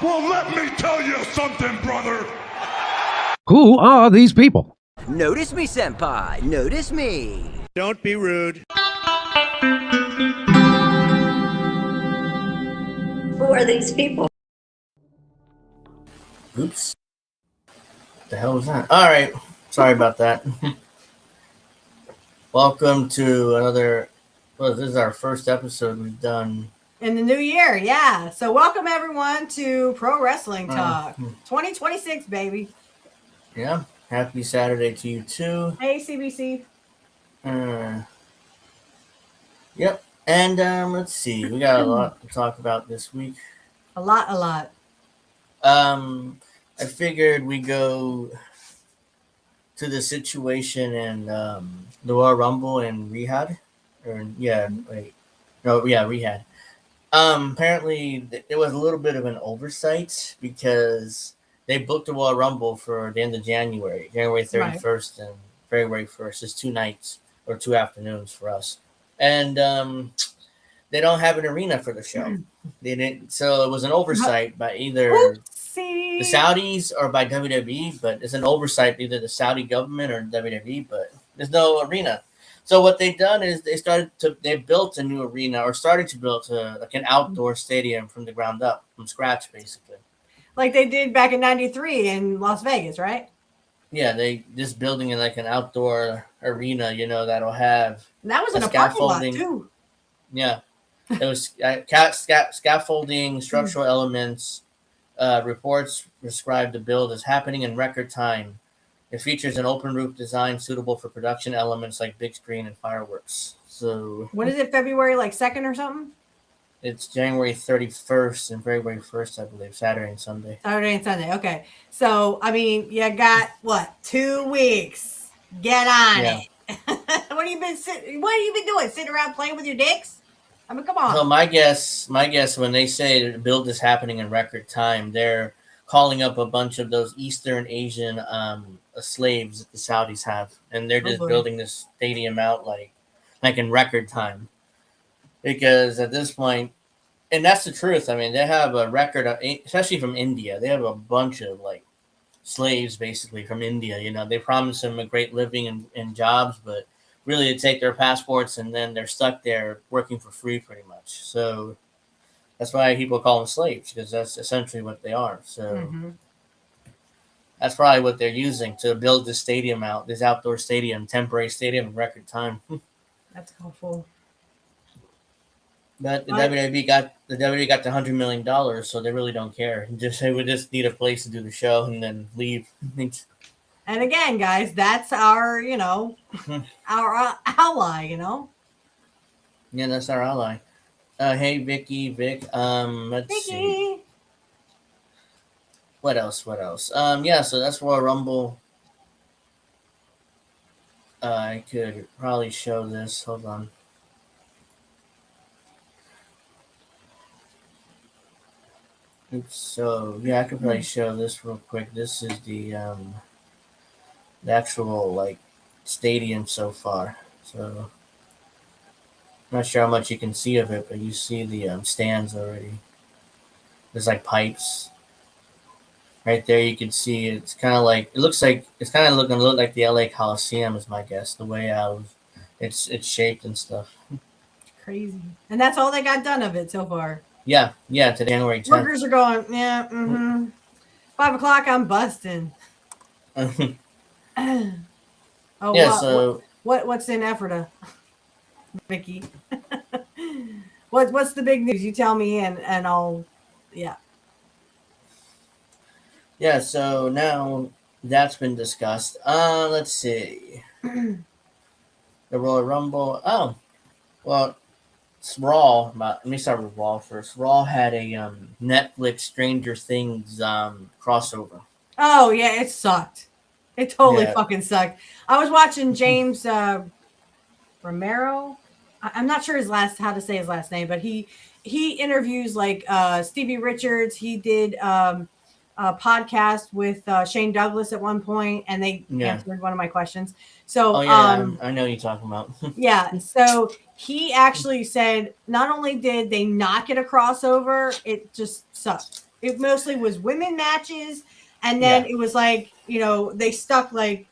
Well, let me tell you something, brother. Who are these people? Notice me, senpai. Notice me. Don't be rude. Who are these people? Oops. What the hell was that? All right. Sorry about that. Welcome to another. Well, this is our first episode we've done in the new year. Yeah. So welcome everyone to Pro Wrestling Talk 2026, baby. Yeah. Happy Saturday to you too. Hey, CBC. Yep. And let's see. We got a lot to talk about this week. A lot. I figured we go to the situation in the Royal Rumble in Riyadh. Riyadh. Apparently there was a little bit of an oversight because they booked the Royal Rumble for the end of January 31st and February 1st. It's 2 nights or 2 afternoons for us. And they don't have an arena for the show. They didn't. So it was an oversight by either the Saudis or by WWE, but it's an oversight by either the Saudi government or WWE, but there's no arena. So what they've done is they built a new arena or started to build like an outdoor stadium from the ground up, from scratch, basically. Like they did back in '93 in Las Vegas, right? Yeah, they just building in like an outdoor arena, that'll have. And that was in a parking lot too. Yeah, it was scaffolding, structural elements. Reports describe the build as happening in record time. It features an open roof design suitable for production elements like big screen and fireworks. So what is it, February 2nd or something? It's January 31st and February 1st, I believe, Saturday and Sunday. Okay. So, I mean, you got, 2 weeks? Get on it. What have you been doing? Sitting around playing with your dicks? I mean, come on. So my guess, when they say the build is happening in record time, they're calling up a bunch of those Eastern Asian slaves that the Saudis have, and they're just building this stadium out like in record time. Because at this point, and that's the truth. I mean, they have a record, especially from India. They have a bunch of slaves, basically from India. They promise them a great living and jobs, but really they take their passports and then they're stuck there working for free, pretty much. So that's why people call them slaves, because that's essentially what they are. So that's probably what they're using to build this stadium out, this outdoor stadium, temporary stadium in record time. That's awful. But the WWE got the $100 million, so they really don't care. They would just need a place to do the show and then leave. And again, guys, that's our, our ally, Yeah, that's our ally. Hey, Vic. Let's see. What else? Yeah, so that's Royal Rumble. I could probably show this. Hold on. Oops. So yeah, I could probably show this real quick. This is the actual stadium so far. So I'm not sure how much you can see of it, but you see the stands already. There's pipes right there. You can see it's kind of it looks like it's kind of looking a little like the LA Coliseum is my guess. The way out it's shaped and stuff. It's crazy, and that's all they got done of it so far. Yeah, to January 10th. Workers are going, 5 o'clock, I'm busting. Oh yeah. So what's in Ephrata, Vicky? What's the big news? You tell me, and I'll Yeah, so now that's been discussed. Let's see. The Royal Rumble. Oh, well, it's Raw. Let me start with Raw first. Raw had a Netflix Stranger Things crossover. Oh yeah, it sucked. It totally fucking sucked. I was watching James Romero. I'm not sure how to say his last name, but he interviews Stevie Richards. He did a podcast with Shane Douglas at one point, and they answered one of my questions. So I know you're talking about. Yeah, so he actually said not only did they not get a crossover, it just sucked. It mostly was women matches, and then it was they stuck Punk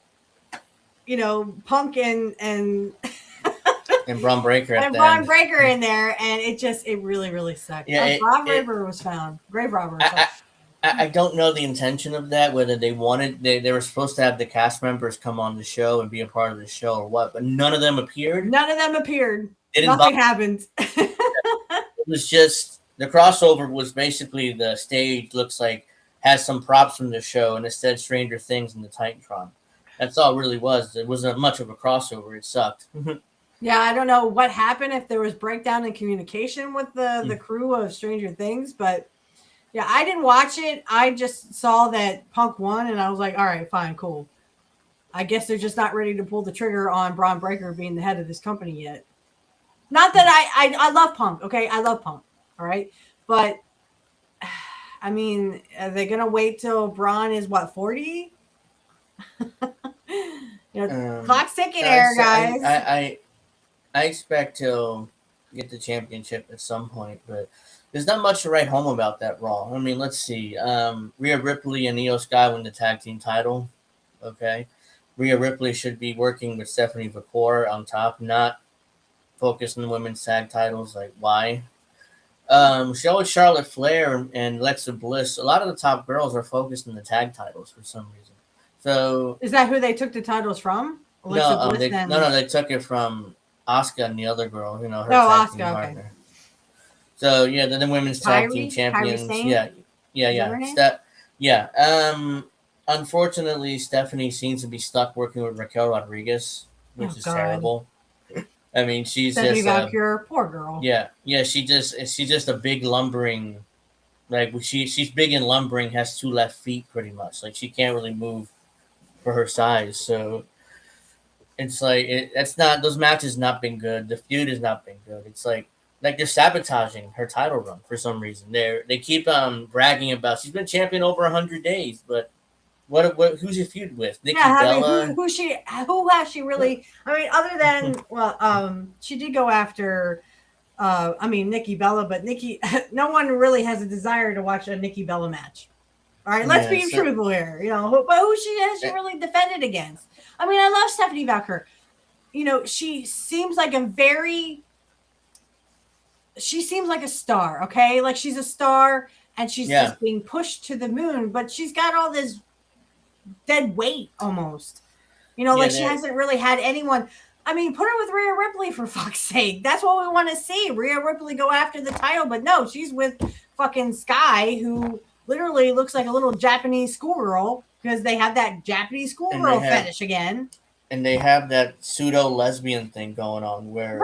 and and Braun Breaker and Braun Breaker in there, and it really, really sucked. Yeah, Rivera was found. Grave robber. I don't know the intention of that, whether they wanted they were supposed to have the cast members come on the show and be a part of the show or what, but none of them appeared. Nothing happened. It was just the crossover was basically the stage has some props from the show, and it said Stranger Things in the Titantron. That's all it really was. It wasn't much of a crossover. It sucked. Yeah, I don't know what happened, if there was breakdown in communication with the crew of Stranger Things, but yeah, I didn't watch it. I just saw that Punk won, and I was like, all right, fine, cool. I guess they're just not ready to pull the trigger on Braun Breaker being the head of this company yet. Not that I love Punk, okay? I love Punk, all right? But, I mean, are they going to wait till Braun is, 40? Clock's ticking there, guys. I expect he'll get the championship at some point, but there's not much to write home about that Raw. I mean, let's see. Rhea Ripley and Io Sky win the tag team title. Okay. Rhea Ripley should be working with Stephanie McMahon on top, not focus on the women's tag titles. Why? Show with Charlotte Flair and Alexa Bliss. A lot of the top girls are focused on the tag titles for some reason. So is that who they took the titles from? Alexa Bliss, they took it from Asuka and the other girl. Her tag team partner. Okay. So yeah, the women's tag team champions. Unfortunately, Stephanie seems to be stuck working with Raquel Rodriguez, which is terrible. I mean, she's Stephanie Valkyrie, poor girl. Yeah, she's just a big lumbering. She's big and lumbering, has 2 left feet pretty much. She can't really move for her size. So it's those matches not been good. The feud has not been good. It's they're sabotaging her title run for some reason. They keep bragging about she's been champion over 100 days, but what who's she feud with? Nikki Bella? Who has she really? I mean, other than she did go after Nikki Bella, but no one really has a desire to watch a Nikki Bella match. All right, let's be truthful here. But who has she really defended against? I mean, I love Stephanie Valkyrie. She seems like she seems like a star, okay? She's a star, and she's just being pushed to the moon, but she's got all this dead weight almost. She hasn't really had anyone. I mean, put her with Rhea Ripley for fuck's sake. That's what we want to see. Rhea Ripley go after the title, but no, she's with fucking Sky, who literally looks like a little Japanese schoolgirl because they have that Japanese schoolgirl fetish again. And they have that pseudo lesbian thing going on where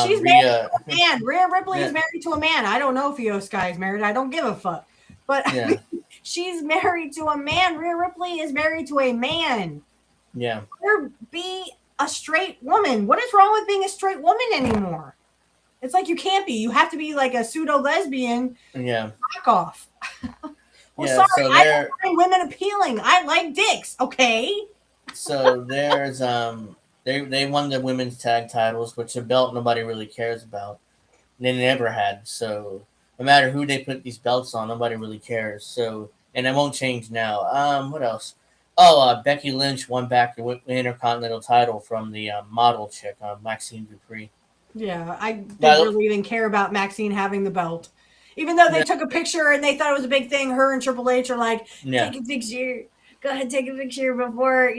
she's married to a man. Rhea Ripley is married to a man. I don't know if Io Sky is married. I don't give a fuck. But I mean, she's married to a man. Rhea Ripley is married to a man. Yeah. Or be a straight woman. What is wrong with being a straight woman anymore? It's like you can't be. You have to be like a pseudo lesbian. Yeah. Back off. Well, sorry, so I don't find women appealing. I like dicks. Okay. So there's they won the women's tag titles, which a belt nobody really cares about. They never had. So no matter who they put these belts on, nobody really cares. So, and it won't change now. What else? Oh, Becky Lynch won back the Intercontinental title from the model chick, Maxine Dupree. Yeah, I didn't really even care about Maxine having the belt. Even though they took a picture and they thought it was a big thing, her and Triple H are like, take a picture. Go ahead, take a picture before,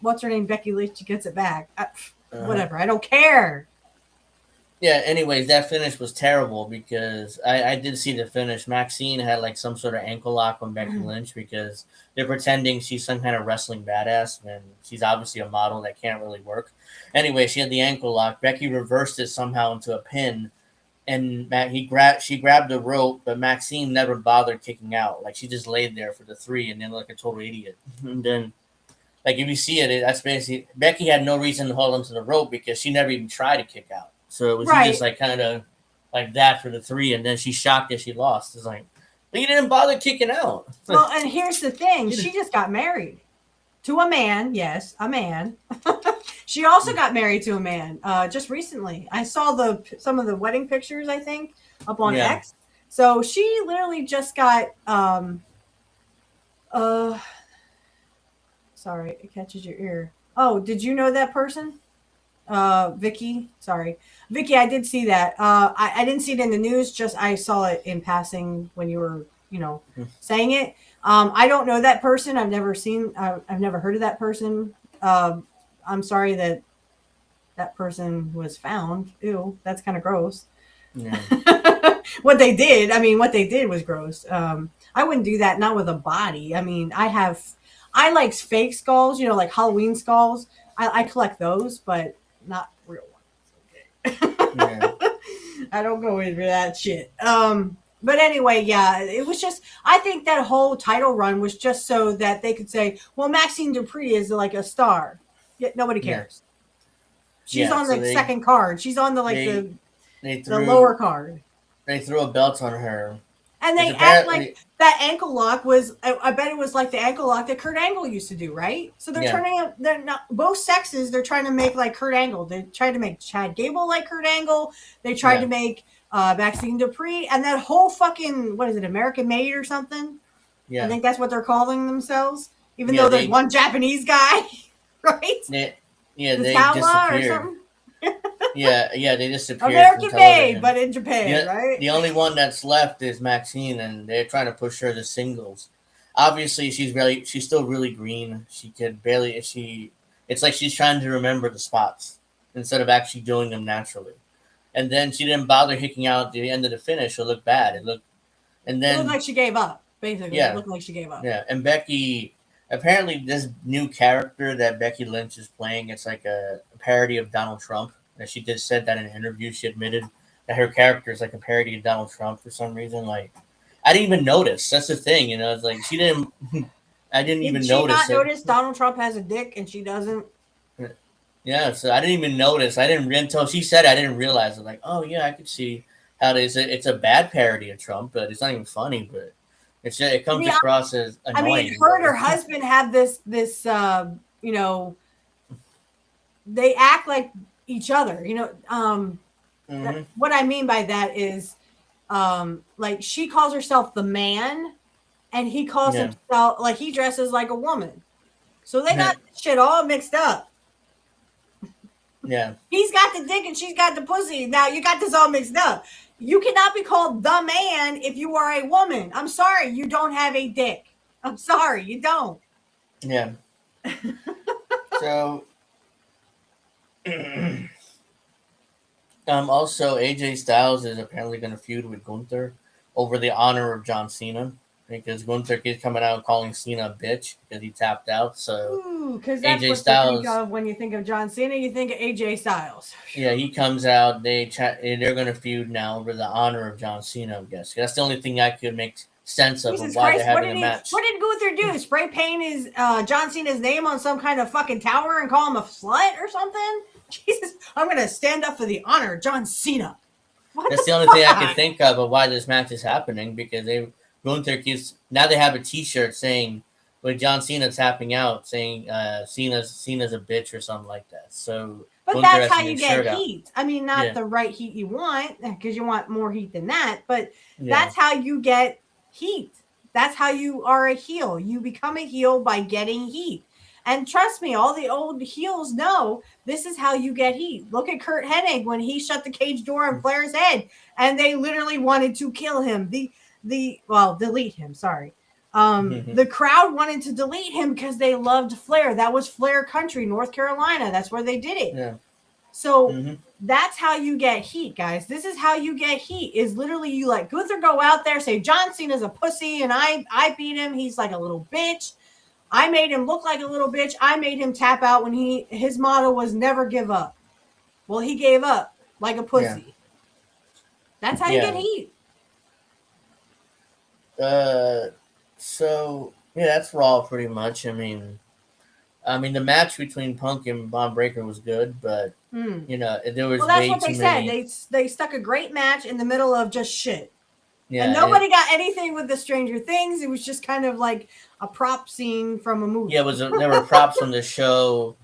what's her name? Becky Lynch gets it back. Whatever. I don't care. Yeah, anyways, that finish was terrible because I did see the finish. Maxine had like some sort of ankle lock on Becky Lynch because they're pretending she's some kind of wrestling badass when she's obviously a model that can't really work. Anyway, she had the ankle lock. Becky reversed it somehow into a pin, and she grabbed the rope, but Maxine never bothered kicking out. Like she just laid there for the 3 and then like a total idiot. And then, like if you see it, that's basically Becky had no reason to hold onto the rope because she never even tried to kick out. So it was just like kind of like that for the 3, and then she's shocked that she lost. It's like, but you didn't bother kicking out. Well, and here's the thing: she just got married to a man. Yes, a man. She also got married to a man just recently. I saw some of the wedding pictures, I think, up on X. So she literally just got sorry, it catches your ear. Oh, did you know that person? Vicky, sorry. Vicky, I did see that. I didn't see it in the news, just I saw it in passing when you were, saying it. I don't know that person. I've never heard of that person. I'm sorry that person was found. Ew, that's kind of gross. Yeah. What they did was gross. I wouldn't do that, not with a body. I mean, I like fake skulls, like Halloween skulls. I collect those, but not real ones. Okay. Yeah. I don't go into that shit. But anyway, yeah, it was just, I think that whole title run was just so that they could say, well, Maxine Dupree is like a star. Yet nobody cares. Yeah. She's on the second card. She's on the lower card. They threw a belt on her. And they act like that ankle lock was, I bet it was like the ankle lock that Kurt Angle used to do, right? So they're not, both sexes, they're trying to make like Kurt Angle. They tried to make Chad Gable like Kurt Angle. They tried to make Maxine Dupree. And that whole fucking, what is it, American Made or something? Yeah. I think that's what they're calling themselves. Even though there's one Japanese guy, right? They disappeared. Or something. Yeah, they disappeared. American Made, but in Japan, right? The only one that's left is Maxine, and they're trying to push her to singles. Obviously, she's still really green. She could barely. It's like she's trying to remember the spots instead of actually doing them naturally. And then she didn't bother kicking out at the end of the finish. It looked bad. It looked like she gave up. Basically, it looked like she gave up. Yeah, and Becky. Apparently, this new character that Becky Lynch is playing, it's like a parody of Donald Trump. And she said that in an interview. She admitted that her character is like a parody of Donald Trump for some reason. Like, I didn't even notice. That's the thing, It's like she didn't. I didn't even notice. Did she not notice Donald Trump has a dick and she doesn't? Yeah, so I didn't even notice. I didn't until she said it, I didn't realize it. Like, oh yeah, I could see how it is. It's a bad parody of Trump, but it's not even funny. But it comes across as annoying. I mean, her and her husband have this they act like each other, what I mean by that is like she calls herself the man and he calls himself, like he dresses like a woman, so they got shit all mixed up. He's got the dick and she's got the pussy. Now you got this all mixed up. You cannot be called the man if you are a woman. I'm sorry, you don't have a dick. I'm sorry, you don't. Yeah. So Also, AJ Styles is apparently going to feud with Gunther over the honor of John Cena because Gunther keeps coming out calling Cena a bitch because he tapped out. So Ooh, because that's AJ what Styles, you think of when you think of John Cena. You think of AJ Styles. yeah, he comes out. They're going to feud now over the honor of John Cena. I guess that's the only thing I could make sense of Jesus why Christ! they're having a match. What did Gunther do? Spray paint his John Cena's name on some kind of fucking tower and call him a slut or something? Jesus, I'm gonna stand up for the honor of John Cena. That's the only thing I can think of why this match is happening because Gunther keeps now they have a T-shirt saying with John Cena tapping out saying Cena's a bitch or something like that. So, but Gunther that's has how to you get get shirt heat. I mean, not Yeah. the right heat you want because you want more heat than that. But Yeah. that's how you get heat. That's how you are a heel. You become a heel by getting heat. And trust me, all the old heels know this is how you get heat. Look at Kurt Hennig when he shut the cage door on Flair's head, and they literally wanted to kill him. Delete him. Sorry. The crowd wanted to delete him because they loved Flair. That was Flair country, North Carolina. That's where they did it. Yeah. So that's how you get heat, guys. This is how you get heat. Is literally you let Gunther go out there, say John Cena's a pussy, and I beat him. He's like a little bitch. I made him look like a little bitch. I made him tap out when his motto was never give up. Well, he gave up like a pussy. Yeah. That's how you get heat. So yeah, that's Raw pretty much. I mean, the match between Punk and Von Breakker was good, but you know there was that's way what too they many. said. They stuck a great match in the middle of just shit. Yeah, and nobody got anything with the Stranger Things. It was just kind of like a prop scene from a movie. Yeah, there were props from the show.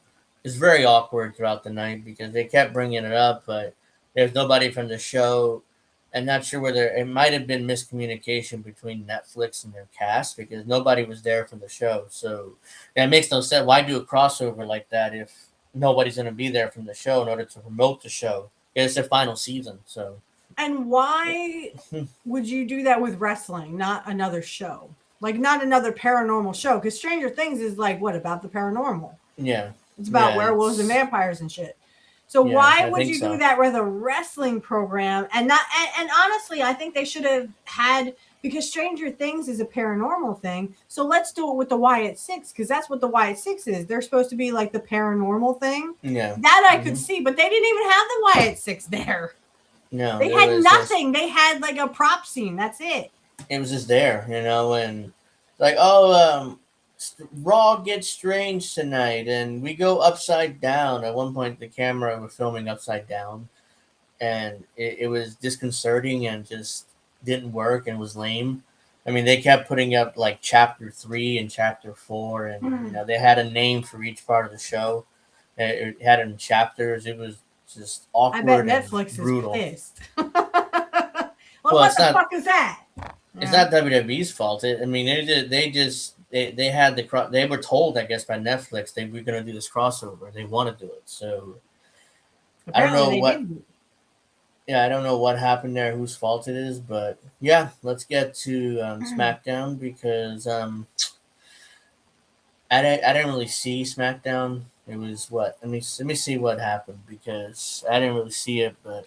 It's very awkward throughout the night because they kept bringing it up, but there's nobody from the show. I'm not sure whether it might have been miscommunication between Netflix and their cast because nobody was there from the show. So it makes no sense. Why do a crossover like that if nobody's going to be there from the show in order to promote the show? It's their final season, so. And why would you do that with wrestling, not another show? Like, not another paranormal show? Because Stranger Things is like, what, about the paranormal? Yeah. It's about werewolves and vampires and shit. So why would you do that with a wrestling program? And honestly, I think they should have had, because Stranger Things is a paranormal thing. So let's do it with the Wyatt Six, because that's what the Wyatt Six is. They're supposed to be like the paranormal thing. Yeah. That I could see, but they didn't even have the Wyatt Six there. No, they had nothing. They had like a prop scene. That's it. It was just there, and like, Raw gets strange tonight, and we go upside down. At one point, the camera was filming upside down, and it was disconcerting and just didn't work and was lame. I mean, they kept putting up like Chapter 3 and Chapter 4, and they had a name for each part of the show. It had it in chapters. It was just awkward. I bet Netflix and brutal. is pissed. What the fuck is that? It's not WWE's fault. They were told, I guess, by Netflix they were going to do this crossover. They want to do it. So apparently I don't know what happened there, whose fault it is, but yeah, let's get to SmackDown because I didn't really see SmackDown. It was what? Let me see what happened because I didn't really see it, but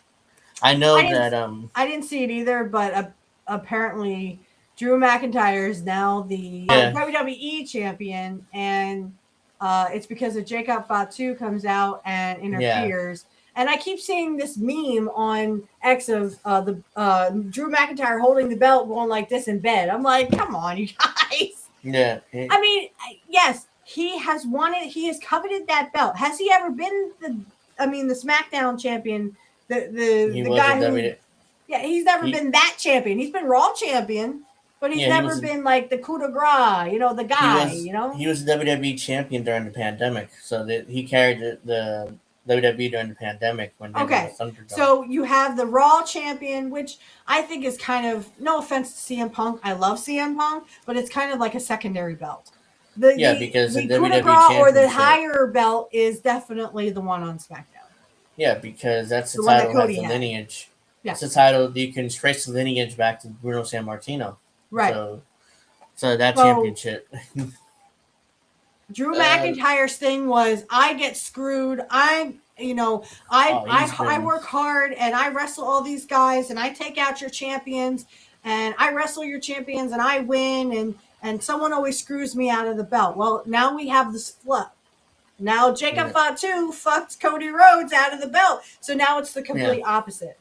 I know I didn't see it either, but apparently Drew McIntyre is now the WWE champion, and it's because of Jacob Fatu comes out and interferes. And I keep seeing this meme on X of the Drew McIntyre holding the belt going like this in bed. I'm like, come on, you guys. Yeah. I mean, yes, he has wanted. He has coveted that belt. Has he ever been the SmackDown champion? The guy who. Yeah, he's never been that champion. He's been Raw champion, but he's never been like the coup de grace, the guy, He was the WWE champion during the pandemic, so that he carried the WWE during the pandemic when they were the Thunderdome. So you have the Raw champion, which I think is kind of, no offense to CM Punk, I love CM Punk, but it's kind of like a secondary belt. Because the coup de WWE grace or the championship. higher belt is definitely the one on SmackDown. Yeah, because that's the one title that has Cody the had. lineage. Yeah. It's a title you can trace the lineage back to Bruno Sammartino. Right. So that championship. Drew McIntyre's thing was, I get screwed. I work hard and I wrestle all these guys and I take out your champions and I wrestle your champions and I win and someone always screws me out of the belt. Well, now we have this flip. Now Jacob Fatu fucked Cody Rhodes out of the belt. So now it's the complete opposite.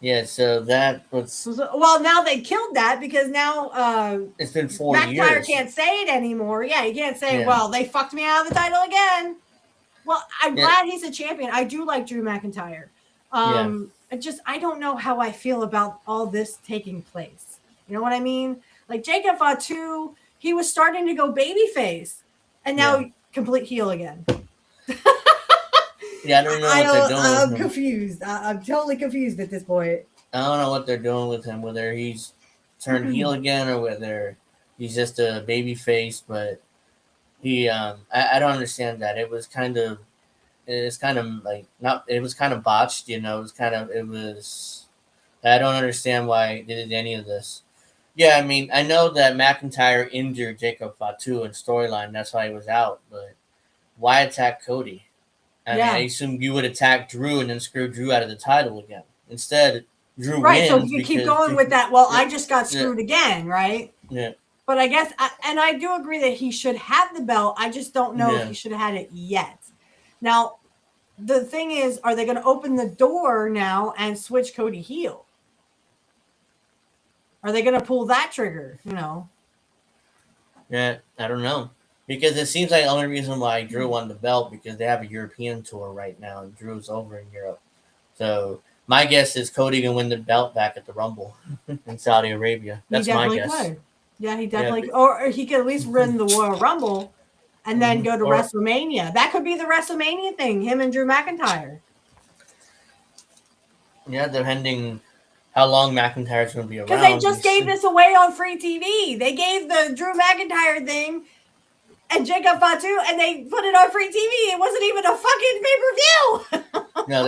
Yeah, so that was... Well, now they killed that because now... it's been 4 years. McIntyre can't say it anymore. Yeah, he can't say, well, they fucked me out of the title again. Well, I'm glad he's a champion. I do like Drew McIntyre. I don't know how I feel about all this taking place. You know what I mean? Like Jacob Fatu, he was starting to go babyface. And now complete heel again. I don't know what they're doing. I'm confused. I'm totally confused at this point. I don't know what they're doing with him, whether he's turned heel again or whether he's just a baby face, but he I don't understand that. It was kind of botched, I don't understand why they did any of this. Yeah, I mean, I know that McIntyre injured Jacob Fatu in storyline, that's why he was out, but why attack Cody? I mean, I assume you would attack Drew and then screw Drew out of the title again. Instead, Drew wins. So you keep going with that. Well, I just got screwed again, right? Yeah. But I guess, and I do agree that he should have the belt. I just don't know if he should have had it yet. Now, the thing is, are they going to open the door now and switch Cody heel? Are they going to pull that trigger? Yeah, I don't know. Because it seems like the only reason why Drew won the belt because they have a European tour right now and Drew's over in Europe. So my guess is Cody can win the belt back at the Rumble in Saudi Arabia. That's my guess. Could. Yeah, he definitely or he could at least win the Royal Rumble and then go to WrestleMania. That could be the WrestleMania thing, him and Drew McIntyre. Yeah, depending how long McIntyre's going to be around. Because they just gave this away on free TV. They gave the Drew McIntyre thing and Jacob Fatu, and they put it on free TV. It wasn't even a fucking pay-per-view. No,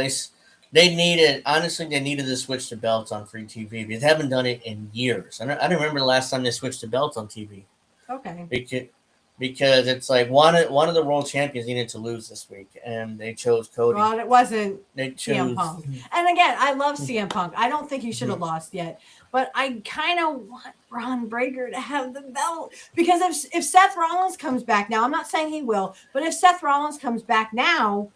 they needed to switch the belts on free TV because they haven't done it in years. I don't remember the last time they switched the belts on TV. Okay. Because it's like one of the world champions needed to lose this week, and they chose Cody. Well, it wasn't they chose CM Punk. And again, I love CM Punk. I don't think he should have lost yet, but I kind of want Braun Breaker to have the belt because if Seth Rollins comes back now, I'm not saying he will, but if Seth Rollins comes back now,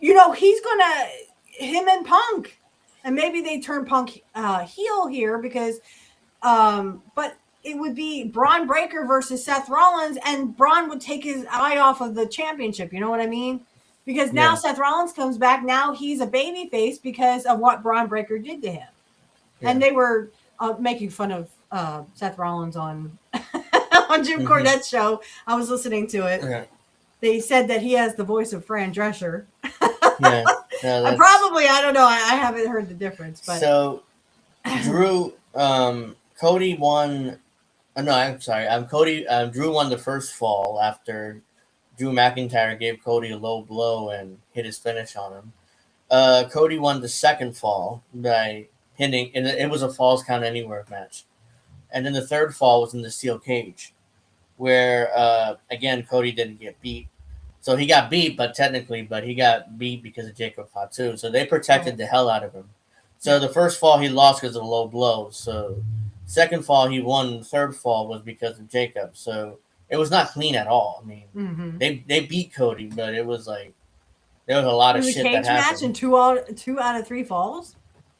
he's gonna him and Punk, and maybe they turn Punk heel here because, but. It would be Braun Breaker versus Seth Rollins, and Braun would take his eye off of the championship. You know what I mean? Because now Seth Rollins comes back. Now he's a babyface because of what Braun Breaker did to him. Yeah. And they were making fun of Seth Rollins on Jim Cornette's show. I was listening to it. Yeah. They said that he has the voice of Fran Drescher. I don't know. I haven't heard the difference. But so Drew, Cody won. No, I'm sorry. Drew won the first fall after Drew McIntyre gave Cody a low blow and hit his finish on him. Cody won the second fall by hitting, and it was a Falls Count Anywhere match. And then the third fall was in the steel cage, where again Cody didn't get beat. So he got beat, but he got beat because of Jacob Fatu. So they protected the hell out of him. So the first fall he lost because of a low blow. So second fall he won. The third fall was because of Jacob. So it was not clean at all. I mean, they beat Cody, but it was like there was a lot of shit that happened. It was a cage match and two out of three falls?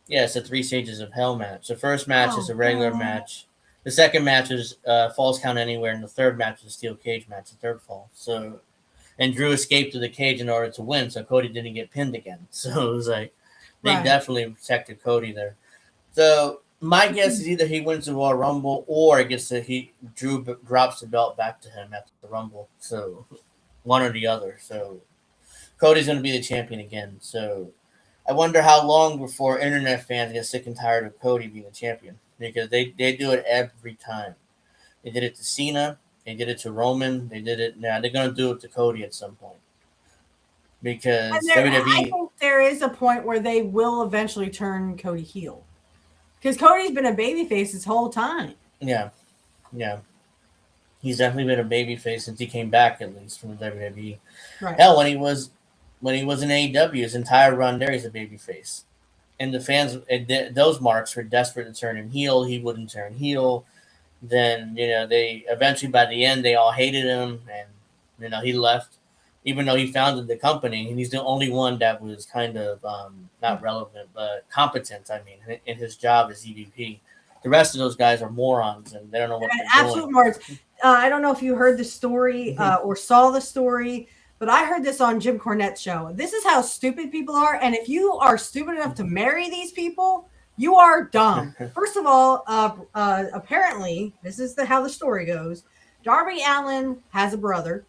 Yeah, it's a 3 stages of hell match. The first match is a regular match. The second match is Falls Count Anywhere, and the third match is a steel cage match, the third fall. So, and Drew escaped to the cage in order to win, so Cody didn't get pinned again. So it was like they definitely protected Cody there. So my guess is either he wins the Royal Rumble or Drew drops the belt back to him after the Rumble. So one or the other. So Cody's going to be the champion again. So I wonder how long before internet fans get sick and tired of Cody being the champion, because they do it every time. They did it to Cena. They did it to Roman. They did it now. They're going to do it to Cody at some point. Because WWE... I think there is a point where they will eventually turn Cody heel. Because Cody's been a babyface this whole time. Yeah. He's definitely been a babyface since he came back, at least, from WWE. Right. Hell, when he was when he was in AEW, his entire run there, he's a babyface. And the fans, those marks were desperate to turn him heel. He wouldn't turn heel. Then, they eventually, by the end, they all hated him. And, he left, even though he founded the company. And he's the only one that was kind of not relevant, but competent, in his job as EVP. The rest of those guys are morons, and they don't know what they're absolute doing. morons. I don't know if you heard the story or saw the story, but I heard this on Jim Cornette's show. This is how stupid people are. And if you are stupid enough to marry these people, you are dumb. First of all, apparently, this is how the story goes. Darby Allin has a brother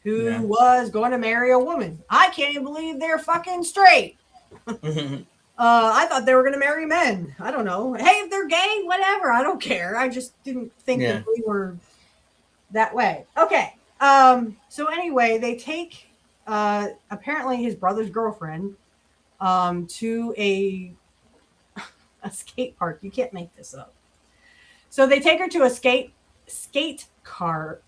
who was going to marry a woman. I can't even believe they're fucking straight. I thought they were going to marry men. I don't know. Hey, if they're gay, whatever. I don't care. I just didn't think that we were that way. Okay. So anyway, they take apparently his brother's girlfriend to a skate park. You can't make this up. So they take her to a skate park.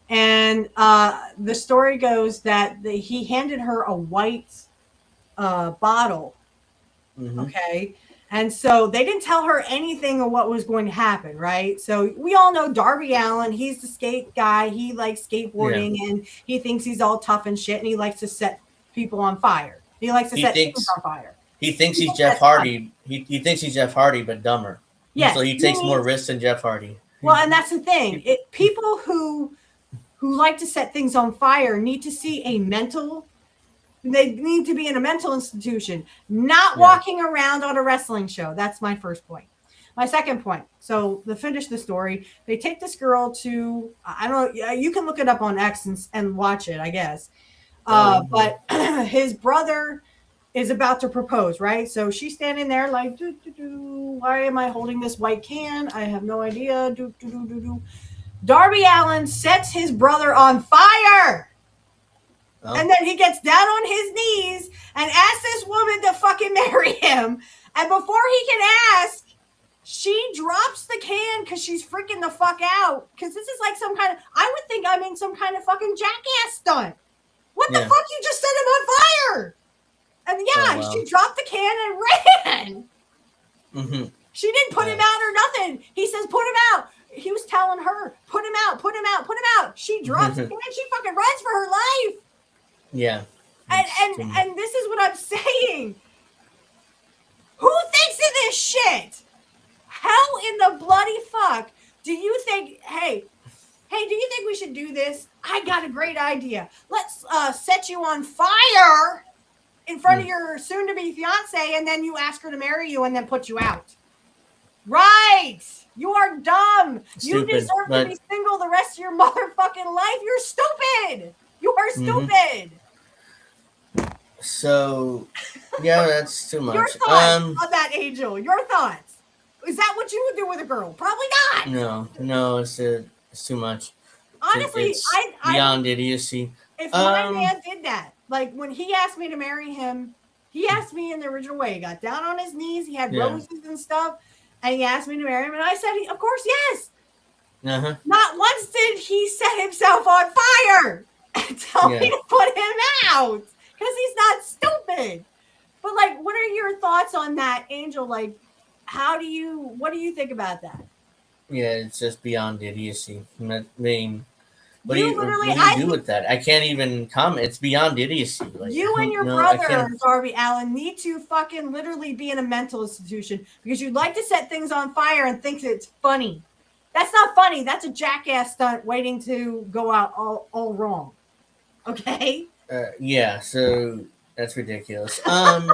And the story goes that he handed her a white bottle. Okay. And so they didn't tell her anything of what was going to happen, right? So we all know Darby Allin. He's the skate guy. He likes skateboarding and he thinks he's all tough and shit. And he likes to set people on fire. He likes to set things on fire. He thinks he's Jeff Hardy. He thinks he's Jeff Hardy, but dumber. Yeah. So he takes more risks than Jeff Hardy. Well, and that's the thing. People who like to set things on fire need to see they need to be in a mental institution, not walking around on a wrestling show. That's my first point. My second point. So to finish the story, they take this girl to, I don't know, you can look it up on X and watch it, I guess. But his brother is about to propose, right? So she's standing there like, why am I holding this white can? I have no idea. Darby Allin sets his brother on fire. And then he gets down on his knees and asks this woman to fucking marry him. And before he can ask, she drops the can because she's freaking the fuck out. Because this is like I would think I'm in some kind of fucking jackass stunt. What the fuck? You just set him on fire. And she dropped the can and ran. Mm-hmm. She didn't put him out or nothing. He says, put him out. He was telling her, put him out, put him out, put him out. She drops the can. She fucking runs for her life. Yeah. And this is what I'm saying. Who thinks of this shit? How in the bloody fuck do you think, hey, do you think we should do this? I got a great idea. Let's set you on fire in front of your soon-to-be fiance, and then you ask her to marry you and then put you out. Right. You are dumb. You deserve to be single the rest of your motherfucking life. You're stupid. You are stupid. So, yeah, that's too much. Your thoughts on that, Angel. Your thoughts. Is that what you would do with a girl? Probably not. No, it's too much. Honestly, it's beyond idiocy. If my man did that, like when he asked me to marry him, he asked me in the original way. He got down on his knees. He had roses and stuff. And he asked me to marry him. And I said, of course, yes. Uh-huh. Not once did he set himself on fire and tell me to put him out. Because he's not stupid. But, like, what are your thoughts on that, Angel? Like, what do you think about that? Yeah, it's just beyond idiocy. I mean, what do you do with that? I can't even comment. It's beyond idiocy. Like, you and your brother, Darby Allin, need to fucking literally be in a mental institution because you'd like to set things on fire and think it's funny. That's not funny. That's a jackass stunt waiting to go out all wrong. Okay? Yeah, so that's ridiculous. I'm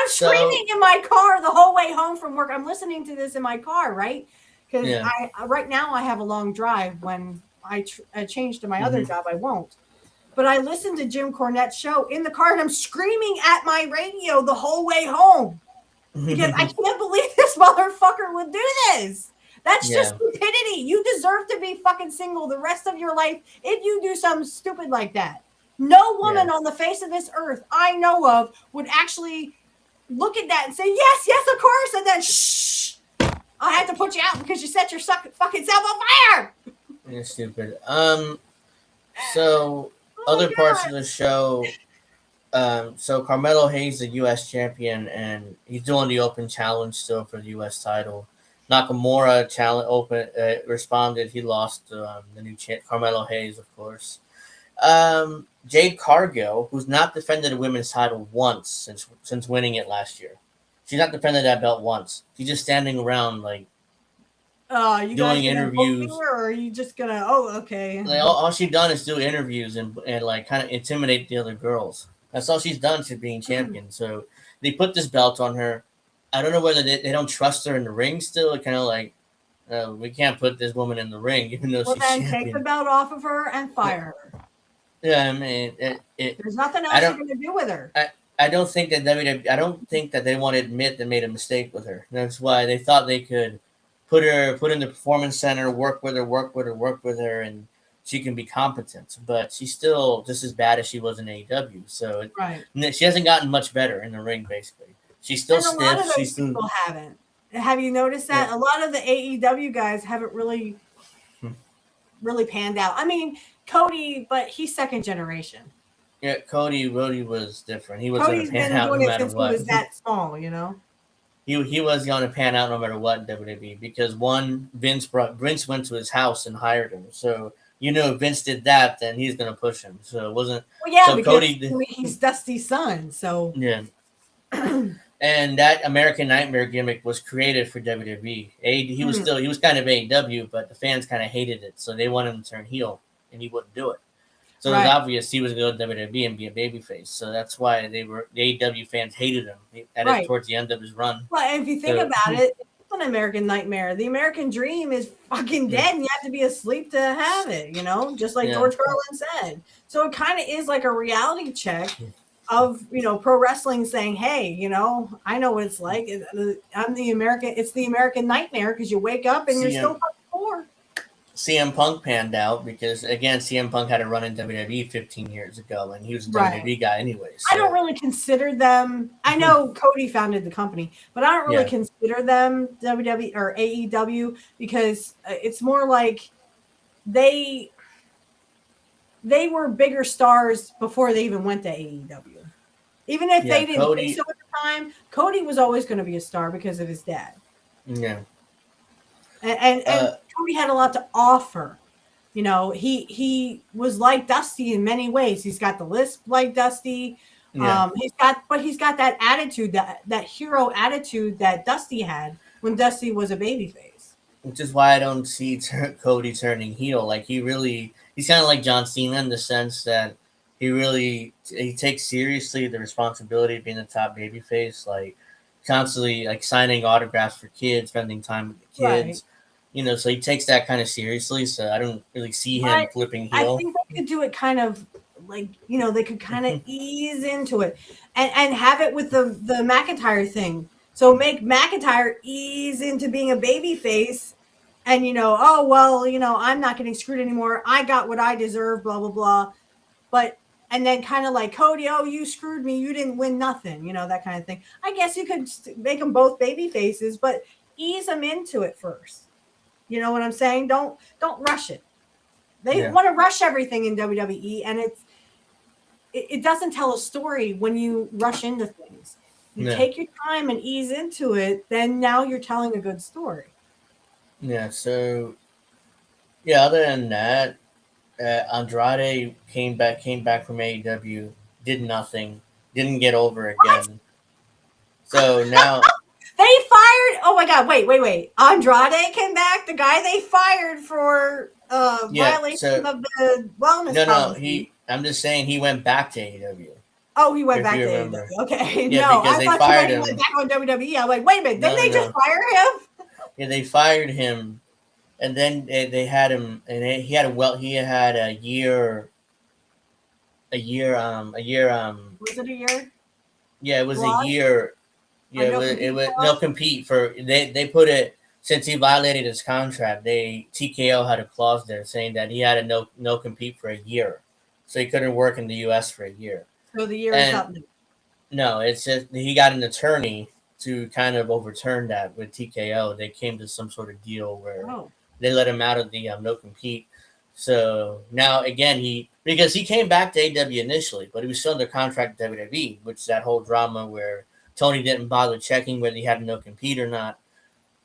screaming in my car the whole way home from work. I'm listening to this in my car, right? Because right now I have a long drive. When I change to my other job, I won't. But I listened to Jim Cornette's show in the car, and I'm screaming at my radio the whole way home because I can't believe this motherfucker would do this. That's just stupidity. You deserve to be fucking single the rest of your life if you do something stupid like that. No woman on the face of this earth I know of would actually look at that and say, yes, of course, and then shh, I have to put you out because you set your fucking self on fire. You're stupid. So Oh my other parts God. of the show. So Carmelo Hayes, the U.S. champion, and he's doing the open challenge still for the U.S. title. Nakamura challenge open responded. He lost to the new Carmelo Hayes, of course. Jade Cargill, who's not defended a women's title once since winning it last year. She's not defended that belt once. She's just standing around like You guys doing gonna book me, interviews. or are you just gonna? Oh, okay. Like all she's done is do interviews and like kind of intimidate the other girls. That's all she's done to being champion. So they put this belt on her. I don't know whether they don't trust her in the ring still. Kind of like we can't put this woman in the ring even though Well, she's then take the champion. belt off of her and fire her. Yeah, I mean There's nothing I else you're don't. gonna do with her. I don't think that WWE. I don't think that they want to admit they made a mistake with her. That's why they thought they could put in the performance center, work with her, and she can be competent. But she's still just as bad as she was in AEW. So Right. she hasn't gotten much better in the ring. Basically, she's still And a lot of stiff. those people haven't. Have you noticed that? Yeah. A lot of the AEW guys haven't really panned out. I mean, Cody, but he's second generation. Yeah, Cody was different. He was going Cody's to pan been out no doing it matter since what. he was that small, you know? He was going to pan out no matter what in WWE because Vince went to his house and hired him. So if Vince did that, then he's going to push him. So it wasn't. Well, yeah, So because Cody, he's Dusty's son, so yeah. And that American Nightmare gimmick was created for WWE. He was kind of AEW, but the fans kind of hated it, so they wanted him to turn heel, and he wouldn't do it. So it was obvious he was going to go to WWE and be a babyface. So that's why the AEW fans hated him towards the end of his run. Well, and if you think about it, it's an American nightmare. The American dream is fucking dead, and you have to be asleep to have it, just like George Carlin said. So it kind of is like a reality check of, pro wrestling saying, hey, I know what it's like. It's the American nightmare because you wake up and you're still fucking poor. CM Punk panned out because, again, CM Punk had a run in WWE 15 years ago, and he was a WWE guy anyway. So. I don't really consider them. I know Cody founded the company, but I don't really consider them WWE or AEW because it's more like they were bigger stars before they even went to AEW. Even if they didn't think so at the time, Cody was always going to be a star because of his dad. Yeah. And Cody had a lot to offer. He was like Dusty in many ways. He's got the lisp like Dusty. Yeah. He's got that attitude, that hero attitude that Dusty had when Dusty was a babyface. Which is why I don't see Cody turning heel. Like he's kind of like John Cena in the sense that he takes seriously the responsibility of being the top babyface. Like constantly like signing autographs for kids, spending time with the kids. Right. So he takes that kind of seriously. So I don't really see him flipping heel. I think they could do it kind of like, they could kind of ease into it and have it with the McIntyre thing. So make McIntyre ease into being a baby face and, I'm not getting screwed anymore. I got what I deserve, blah, blah, blah. And then kind of like Cody, you screwed me. You didn't win nothing, that kind of thing. I guess you could make them both baby faces, but ease them into it first. You know what I'm saying? Don't rush it. They want to rush everything in WWE, and it doesn't tell a story when you rush into things. You take your time and ease into it, then now you're telling a good story. Yeah, so other than that, Andrade came back from AEW, did nothing, didn't get over again. What? So now they fired. Oh my God! Wait! Andrade came back. The guy they fired for violation of the wellness policy. I'm just saying he went back to AEW. Oh, he went back to AEW. Okay, yeah, no, because I they thought fired him. He went back on WWE. I'm like, wait a minute, didn't they just fire him? Yeah, they fired him. And then they had him, and he had a year. Was it a year? Yeah, it was a year. Yeah, it was no compete for they put it since he violated his contract. TKO had a clause there saying that he had a no compete for a year, so he couldn't work in the U.S. for a year. So the year is up. No, it's just he got an attorney to kind of overturn that with TKO. They came to some sort of deal where. They let him out of the no compete. So now again, because he came back to AW initially, but he was still under contract with WWE, which is that whole drama where Tony didn't bother checking whether he had no compete or not.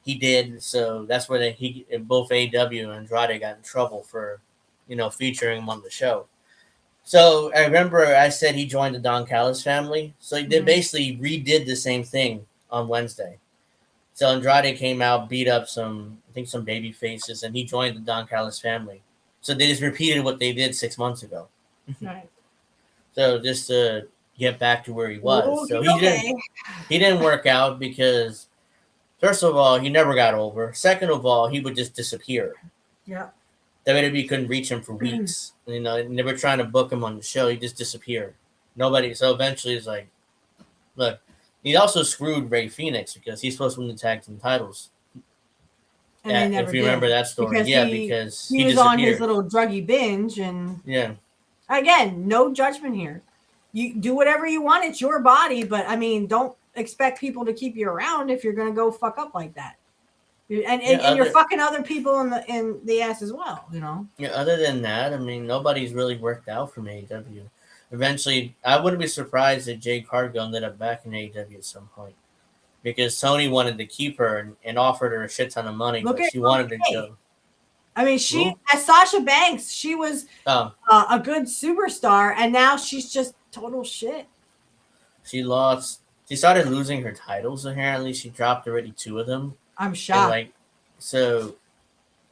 He did, so that's where both AW and Andrade got in trouble for, featuring him on the show. So I remember I said he joined the Don Callis family. So they basically redid the same thing on Wednesday. So Andrade came out, beat up some baby faces, and he joined the Don Callis family. So they just repeated what they did 6 months ago. Right. So just to get back to where he was. So he didn't work out because, first of all, he never got over. Second of all, he would just disappear. Yeah. WWE couldn't reach him for weeks. They were trying to book him on the show. He just disappeared. Nobody. So eventually, it's like, look, he also screwed Ray Phoenix because he's supposed to win the tag team titles. And if you remember that story, because he was on his little druggy binge, and again, no judgment here. You do whatever you want; it's your body. But I mean, don't expect people to keep you around if you're going to go fuck up like that. And you're fucking other people in the ass as well, Yeah. Other than that, I mean, nobody's really worked out from AEW. Eventually, I wouldn't be surprised if Jade Cargill ended up back in AEW at some point, because Tony wanted to keep her and offered her a shit ton of money, but she wanted to go. I mean, as Sasha Banks, she was a good superstar, and now she's just total shit. She started losing her titles. Apparently, she dropped already 2 of them. I'm shocked.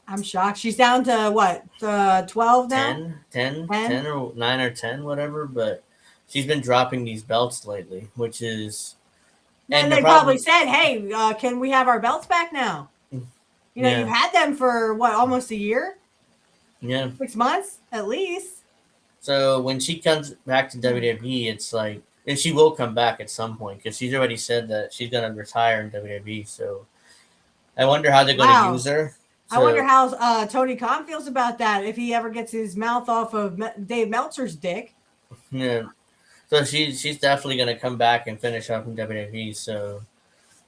I'm shocked. She's down to what? 12 now? 10 or 9 or 10, whatever. But she's been dropping these belts lately, which is. And they probably said, "Hey, can we have our belts back now?" You've had them for what, almost a year? Yeah, 6 months at least. So when she comes back to WWE, it's like, and she will come back at some point because she's already said that she's gonna retire in WWE. So I wonder how they're gonna use her. So, I wonder how Tony Khan feels about that if he ever gets his mouth off of Dave Meltzer's dick. Yeah. So she's definitely gonna come back and finish up in WWE. So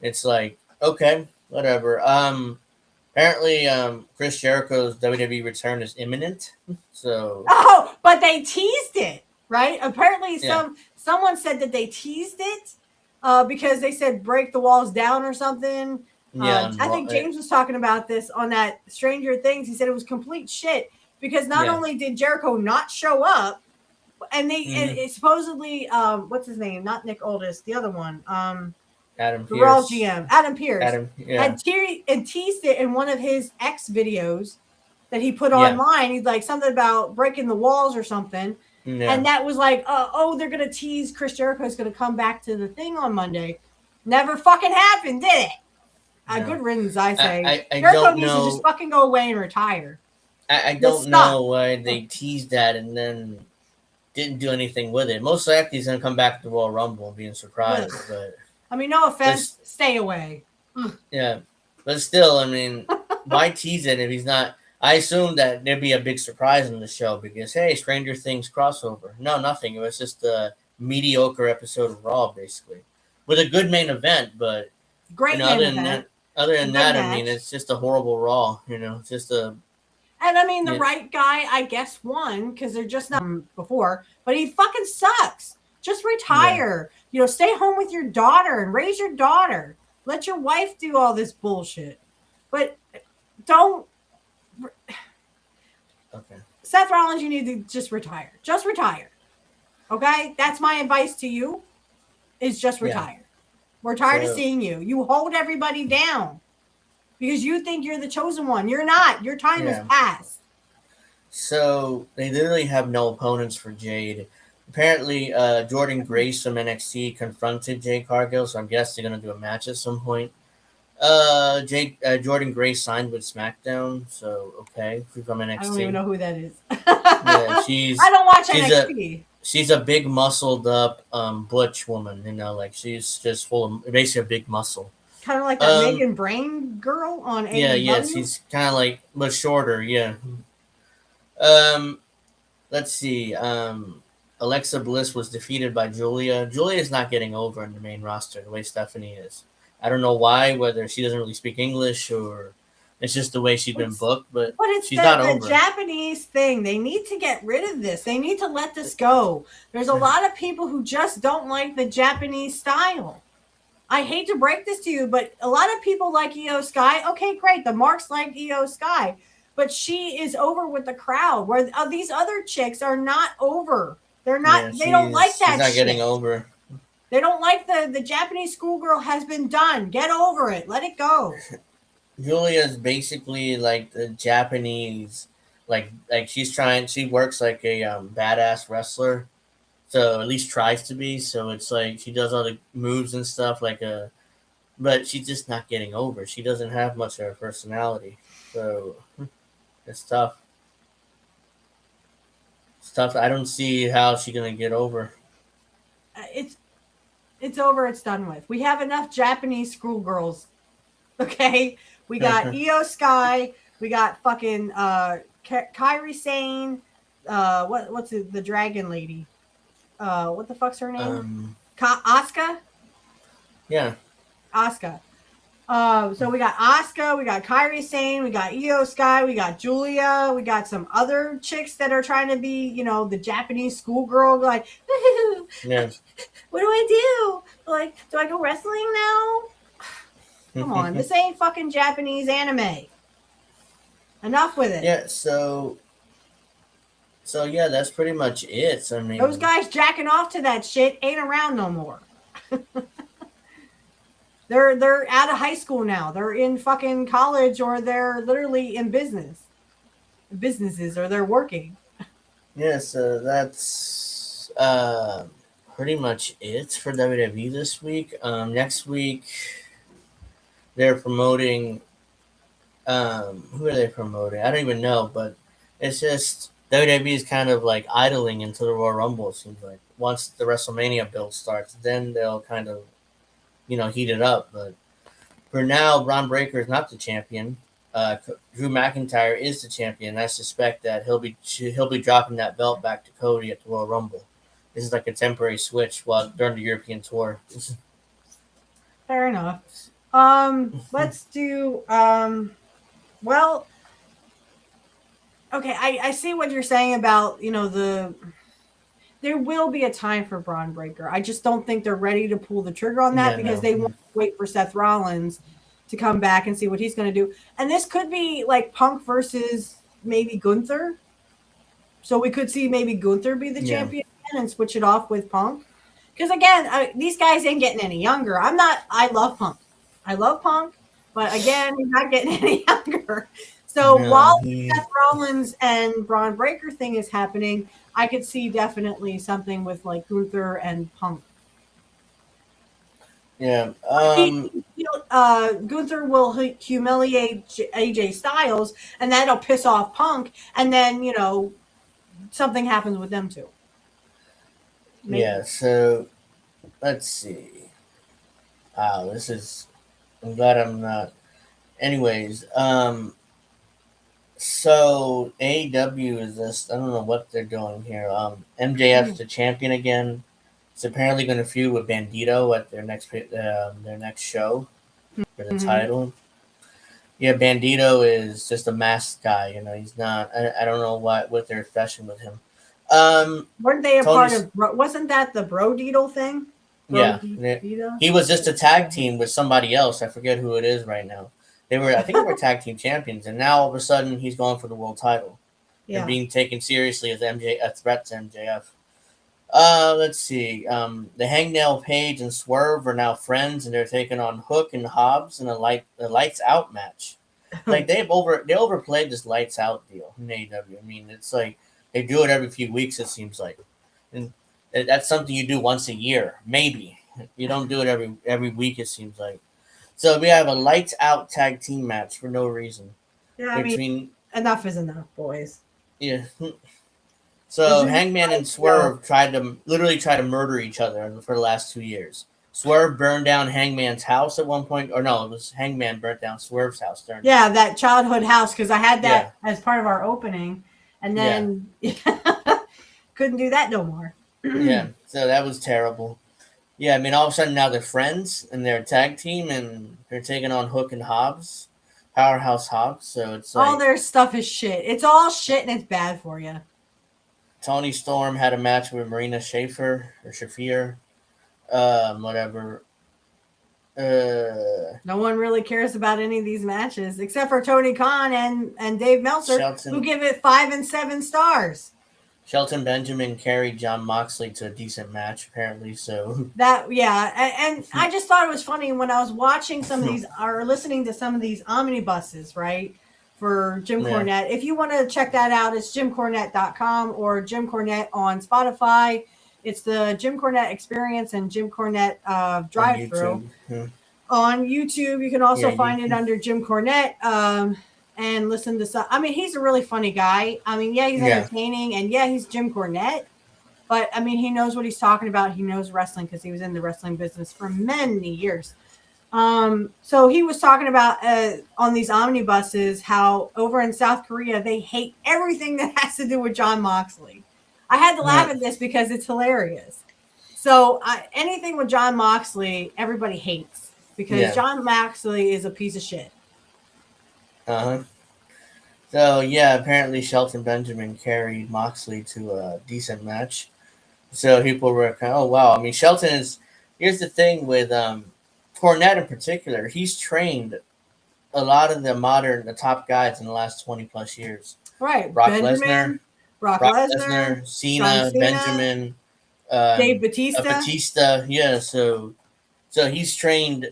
it's like, okay, whatever. Apparently, Chris Jericho's WWE return is imminent. So but they teased it, right? Apparently, someone said that they teased it because they said break the walls down or something. I think James was talking about this on that Stranger Things. He said it was complete shit because not only did Jericho not show up, and it supposedly what's his name? Not Nick Aldis, the other one. Adam Pierce. Raw GM, Adam Pierce, had teased it in one of his X videos that he put online. He's like something about breaking the walls or something. Yeah. And that was like, they're going to tease Chris Jericho's going to come back to the thing on Monday. Never fucking happened, did it? No. Good riddance, I say. Jericho needs to just fucking go away and retire. I don't know why they teased that and then didn't do anything with it. Most likely he's going to come back to the Royal Rumble and being surprised. But I mean, no offense, stay away. Yeah, but still, I mean, why tease it if he's not? I assumed that there'd be a big surprise in the show because, hey, Stranger Things crossover. No, nothing. It was just a mediocre episode of Raw, basically, with a good main event. But great main event. Other than that, I mean, it's just a horrible Raw. It's just a. And I mean, the right guy, I guess, won because they're just not before, but he fucking sucks. Just retire. Yeah. Stay home with your daughter and raise your daughter. Let your wife do all this bullshit. But don't. Okay. Seth Rollins, you need to just retire. Just retire. Okay? That's my advice to you, is just retire. Yeah. We're tired of seeing you. You hold everybody down because you think you're the chosen one. You're not. Your time is past. So they literally have no opponents for Jade. Apparently, Jordan Grace from NXT confronted Jade Cargill, so I guess they're going to do a match at some point. Jordan Grace signed with SmackDown, so okay, from NXT. I don't even know who that is. I don't watch NXT. She's a big muscled up butch woman, she's just full of basically a big muscle. Kind of like that Megan Brain girl on AEW. Yeah, she's kind of but shorter, yeah. Let's see. Alexa Bliss was defeated by Julia. Julia is not getting over in the main roster the way Stephanie is. I don't know why, whether she doesn't really speak English or It's just the way she's been booked, but it's she's not the over. Japanese thing. They need to get rid of this. They need to let this go. There's a lot of people who just don't like the Japanese style. I hate to break this to you, but a lot of people like Io Sky. Okay, great. The marks like Io Sky, but she is over with the crowd. Where these other chicks are not over. They're not. They don't like that. She's not shit. getting over. They don't like the Japanese schoolgirl has been done. Get over it. Let it go. Julia's basically like the Japanese, like she works like a badass wrestler, so at least tries to be. So it's like she does all the moves and stuff but she's just not getting over. She doesn't have much of a personality, so it's tough. It's tough. I don't see how she's gonna get over. It's over. It's done with. We have enough Japanese schoolgirls. Okay. We got Io Sky. We got fucking Kairi Sane. What's the dragon lady? What the fuck's her name? Asuka. Yeah. Asuka. So we got Asuka. We got Kairi Sane. We got Io Sky. We got Julia. We got some other chicks that are trying to be, the Japanese schoolgirl. Like, yeah. What do I do? Like, do I go wrestling now? Come on, this ain't fucking Japanese anime. Enough with it. Yeah, so yeah, that's pretty much it. I mean, those guys jacking off to that shit ain't around no more. They're out of high school now. They're in fucking college, or they're literally in businesses, or they're working. Yeah, so that's pretty much it for WWE this week. Next week they're promoting. Who are they promoting? I don't even know, but it's just WWE is kind of like idling into the Royal Rumble. It seems like once the WrestleMania build starts, then they'll kind of, heat it up. But for now, Braun Breaker is not the champion. Drew McIntyre is the champion. I suspect that he'll be dropping that belt back to Cody at the Royal Rumble. This is like a temporary switch during the European tour. Fair enough. Let's do well, okay, I see what you're saying about, there will be a time for Braun Breaker. I just don't think they're ready to pull the trigger on that because they want to wait for Seth Rollins to come back and see what he's going to do. And this could be like Punk versus maybe Gunther. So we could see maybe Gunther be the champion and switch it off with Punk. Because again, these guys ain't getting any younger. I love Punk. But again, he's not getting any younger. So while the Seth Rollins and Braun Breaker thing is happening, I could see definitely something with like Gunther and Punk. Yeah. Gunther will humiliate AJ Styles, and that'll piss off Punk, and then something happens with them too. Maybe. Yeah. So let's see. Wow, I'm glad I'm not. Anyways, so AEW is just, I don't know what they're doing here. MJF's the champion again. It's apparently going to feud with Bandito at their next show for the title. Yeah, Bandito is just a masked guy. He's not. I don't know what they're feshing with him. Weren't they a part of? Wasn't that the Bro Deedle thing? Yeah, he was just a tag team with somebody else. I forget who it is right now. I think they were tag team champions, and now all of a sudden he's going for the world title. Yeah, and being taken seriously as a threat to MJF. Let's see. The Hangnail Page and Swerve are now friends, and they're taking on Hook and Hobbs in a lights out match. Like they overplayed this lights out deal in AEW. I mean, it's like they do it every few weeks. It seems like, and that's something you do once a year, maybe. You don't do it every week. It seems like. So we have a lights out tag team match for no reason. Yeah, I mean, enough is enough, boys. Yeah. So Hangman and Swerve tried to murder each other for the last 2 years. Swerve burned down Hangman's house at one point, or no, it was Hangman burnt down Swerve's house. That childhood house, because I had that as part of our opening, and then couldn't do that no more. Yeah, so that was terrible. Yeah, I mean, all of a sudden now they're friends and they're a tag team and they're taking on Hook and Hobbs. Powerhouse Hobbs. So it's All like their stuff is shit. It's all shit and it's bad for you. Tony Storm had a match with Marina Shafir, whatever. No one really cares about any of these matches except for Tony Khan and Dave Meltzer, who give it 5 and 7 stars. Shelton Benjamin carried John Moxley to a decent match, apparently. So that, and I just thought it was funny when I was watching some of these or listening to some of these omnibuses, right, for Jim Cornette. If you want to check that out, it's jimcornette.com or Jim Cornette on Spotify. It's the Jim Cornette Experience and Jim Cornette Drive-Thru. On YouTube, you can also find it under Jim Cornette and listen to some. I mean, he's a really funny guy. I mean, he's entertaining, and he's Jim Cornette. But, I mean, he knows what he's talking about. He knows wrestling because he was in the wrestling business for many years. So he was talking about on these omnibuses how over in South Korea, they hate everything that has to do with John Moxley. I had to laugh at this because it's hilarious. So anything with John Moxley, everybody hates because John Moxley is a piece of shit. So apparently Shelton Benjamin carried Moxley to a decent match. So people were kind of, oh wow. I mean, Shelton is. Here's the thing with Cornette in particular. He's trained a lot of the top guys in the last 20 plus years. Right, Brock Lesnar, Cena, Benjamin, Dave Batista. Yeah, so he's trained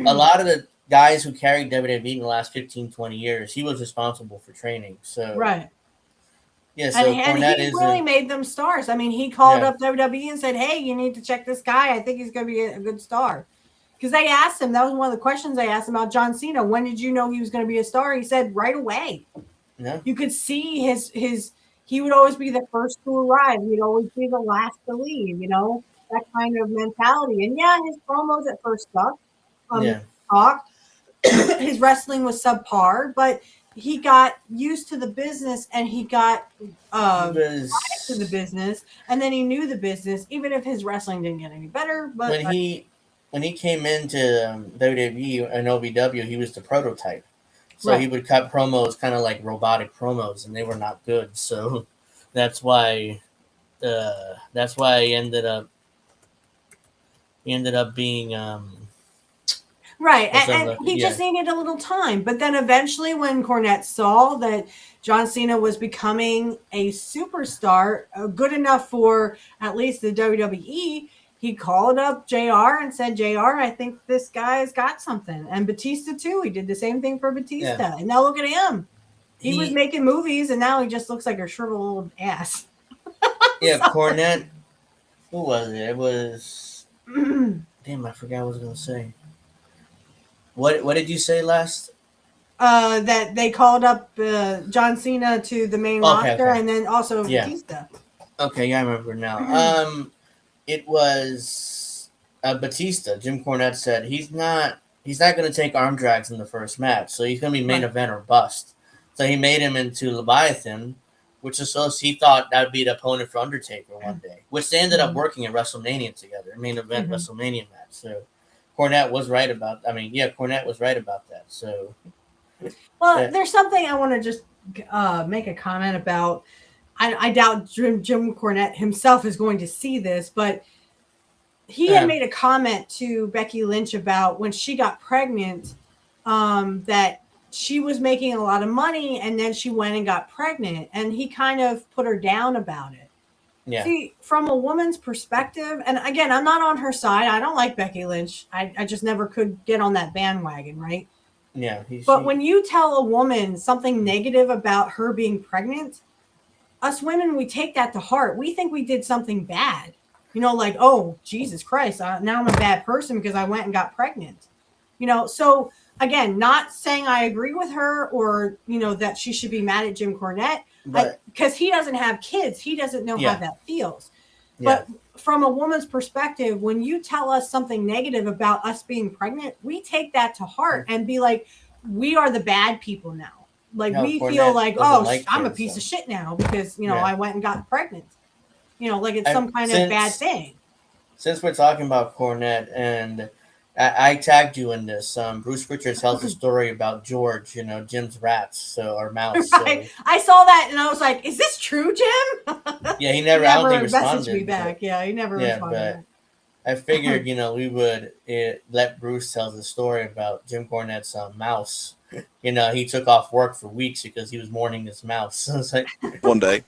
a lot of the guys who carried WWE in the last 15, 20 years. He was responsible for training. So right. Yeah, so and he really made them stars. I mean, he called up WWE and said, hey, you need to check this guy. I think he's going to be a good star. Because they asked him, that was one of the questions they asked him about John Cena. When did you know he was going to be a star? He said right away. Yeah. You could see his he would always be the first to arrive. He'd always be the last to leave, that kind of mentality. And his promos at first sucked. His wrestling was subpar, but he got used to the business and he got to the business, and then he knew the business, even if his wrestling didn't get any better. But when he came into WWE and OVW, he was the prototype. So he would cut promos kind of like robotic promos, and they were not good. So that's why he ended up being right. And he just needed a little time. But then eventually when Cornette saw that John Cena was becoming a superstar, good enough for at least the WWE, he called up JR and said, JR, I think this guy's got something. And Batista, too. He did the same thing for Batista. Yeah. And now look at him. He was making movies, and now he just looks like a shriveled old ass. Cornette. Who was it? It was... Damn, I forgot what I was going to say. What did you say last? That they called up John Cena to the main roster, and then also Batista. Okay, I remember now. It was Batista. Jim Cornette said he's not going to take arm drags in the first match, so he's going to be main event or bust. So he made him into Leviathan, which is so he thought that would be the opponent for Undertaker one day, which they ended up working at WrestleMania together, main event WrestleMania match. So Cornette was right about. Cornette was right about that. So, there's something I want to just make a comment about. I doubt Jim Cornette himself is going to see this, but he had made a comment to Becky Lynch about when she got pregnant, that she was making a lot of money, and then she went and got pregnant, and he kind of put her down about it. Yeah. See, from a woman's perspective, and again, I'm not on her side. I don't like Becky Lynch. I just never could get on that bandwagon, right? Yeah. But when you tell a woman something negative about her being pregnant, us women, we take that to heart. We think we did something bad. Like, oh, Jesus Christ, now I'm a bad person because I went and got pregnant. So again, not saying I agree with her or, that she should be mad at Jim Cornette because he doesn't have kids. He doesn't know how that feels. Yeah. But from a woman's perspective, when you tell us something negative about us being pregnant, we take that to heart and be like, we are the bad people now. Like we feel like, I'm a piece of shit now because, I went and got pregnant. Like it's some kind of bad thing. Since we're talking about Cornette and I tagged you in this. Bruce Pritchard tells a story about George, Jim's rats, or mouse. Right. I saw that and I was like, "Is this true, Jim?" Yeah, he never. I don't think messaged responded me back. Yeah, he never responded. I figured, we would let Bruce tell the story about Jim Cornette's mouse. He took off work for weeks because he was mourning his mouse. So it's like one day,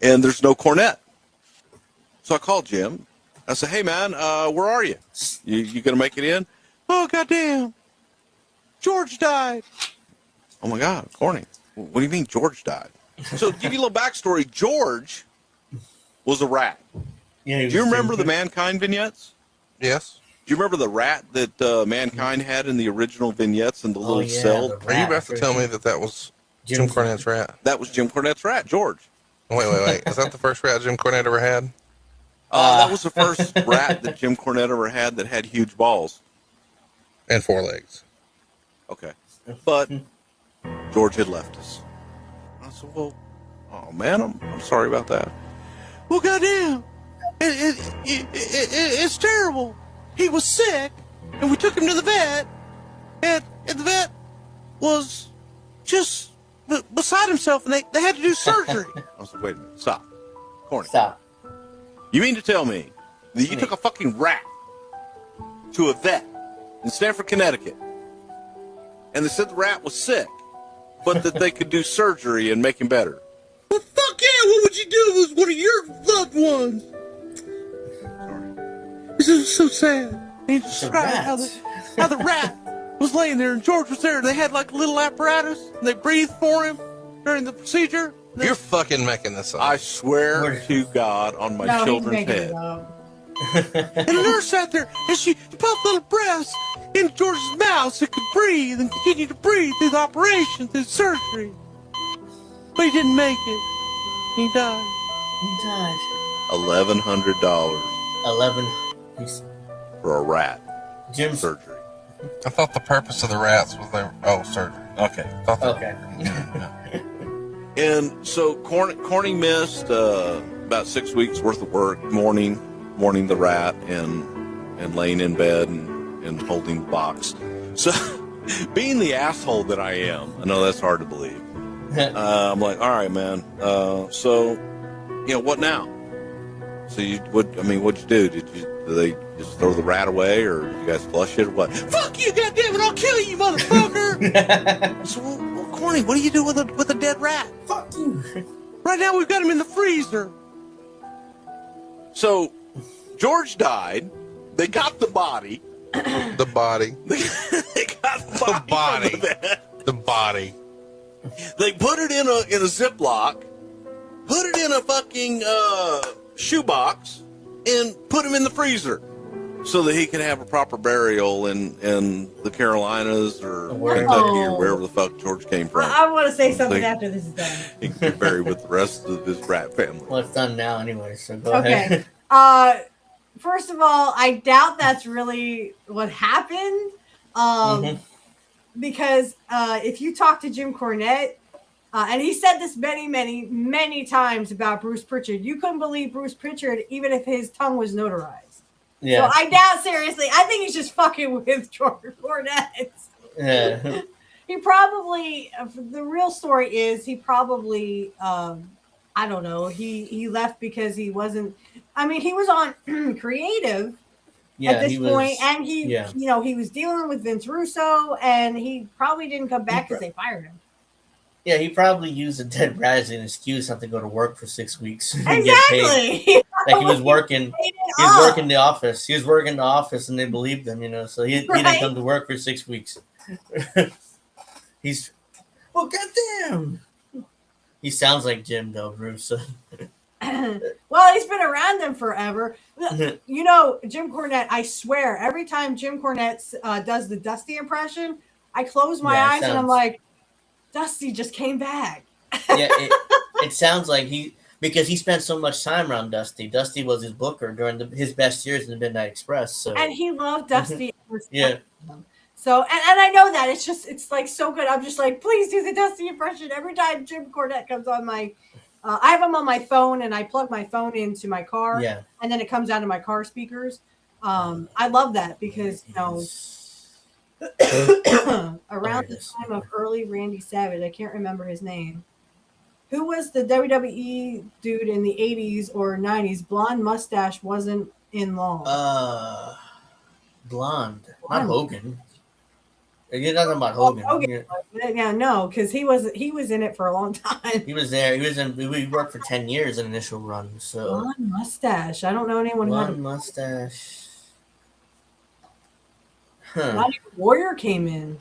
and there's no Cornette. So I called Jim. I said, "Hey man, where are you? You gonna make it in?" "Oh goddamn, George died." "Oh my God, Corny. What do you mean George died?" So to give you a little backstory, George was a rat. Yeah. Do you remember the Mankind vignettes? Yes. Do you remember the rat that Mankind had in the original vignettes in the little cell? Are you about to tell me that was Jim Cornette's rat? That was Jim Cornette's rat, George. Wait. Is that the first rat Jim Cornette ever had? That was the first rat that Jim Cornette ever had that had huge balls. And 4 legs. Okay. But George had left us. I said, "Well, oh man, I'm sorry about that." "Well, goddamn, it's terrible. He was sick, and we took him to the vet, and the vet was just beside himself, and they had to do surgery." I was like, "Wait a minute, stop. Corny. Stop. You mean to tell me that you took a fucking rat to a vet in Stamford, Connecticut, and they said the rat was sick, but that they could do surgery and make him better?" "Well, fuck yeah, what would you do if it was one of your loved ones?" Sorry. This is so sad. And he described how the rat was laying there and George was there, and they had like a little apparatus, and they breathed for him during the procedure. You're fucking making this up. I swear to God on my children's head. And the nurse sat there, and she pumped little breaths in George's mouth so he could breathe and continue to breathe through the operation, through the surgery. But he didn't make it. He died. He died. $1,100 11. for a rat. Jim Surgery. I thought the purpose of the rats was surgery. Okay. Okay. And so Corny missed about 6 weeks worth of work, mourning the rat and laying in bed and holding the box. So being the asshole that I am, I know that's hard to believe. I'm like, "All right, man. So what now?" So what'd you do? Did they just throw the rat away, or did you guys flush it, or what? "Fuck you, goddammit! I'll kill you, motherfucker!" So, well, Corny, what do you do with a dead rat? Fuck you. "Right now, we've got him in the freezer." So, George died. They got the body. The body. They got the body. The body. They put it in a Ziploc, put it in a fucking shoebox, and put him in the freezer so that he could have a proper burial in the Carolinas or Kentucky or wherever the fuck George came from. I want to say something after this is done. He can be buried with the rest of his rat family. Well, it's done now anyway, so go ahead. Okay. First of all, I doubt that's really what happened. Because if you talk to Jim Cornette, and he said this many, many, many times about Bruce Pritchard, you couldn't believe Bruce Pritchard even if his tongue was notarized. Yeah. So I doubt seriously. I think he's just fucking with George Cornette. Yeah. He probably, the real story is he probably, I don't know, he left because he wasn't, he was on creative at this point, and he was dealing with Vince Russo, and he probably didn't come back because they fired him. Yeah, he probably used a dead rat as an excuse not to go to work for 6 weeks. Exactly. Like he was working. He was working the office. He was working the office, and they believed him. So he didn't come to work for 6 weeks. Goddamn. He sounds like Jim though, Bruce. Well, he's been around them forever. Jim Cornette, I swear, every time Jim Cornette does the Dusty impression, I close my eyes and I'm like, Dusty just came back. Yeah, it sounds like because he spent so much time around Dusty. Dusty was his booker during his best years in the Midnight Express. So. And he loved Dusty. Yeah. So, and I know that it's like so good. I'm just like, please do the Dusty impression every time Jim Cornette comes on my. I have him on my phone, and I plug my phone into my car, and then it comes out of my car speakers. I love that because around the time of early Randy Savage, I can't remember his name. Who was the WWE dude in the 80s or 90s? Blonde mustache wasn't in long. Blonde, not Hogan. You're talking about Hogan. Yeah, no, because he was in it for a long time. He was there. We worked for 10 years in initial run. So blonde mustache. I don't know anyone who had a mustache. Warrior came in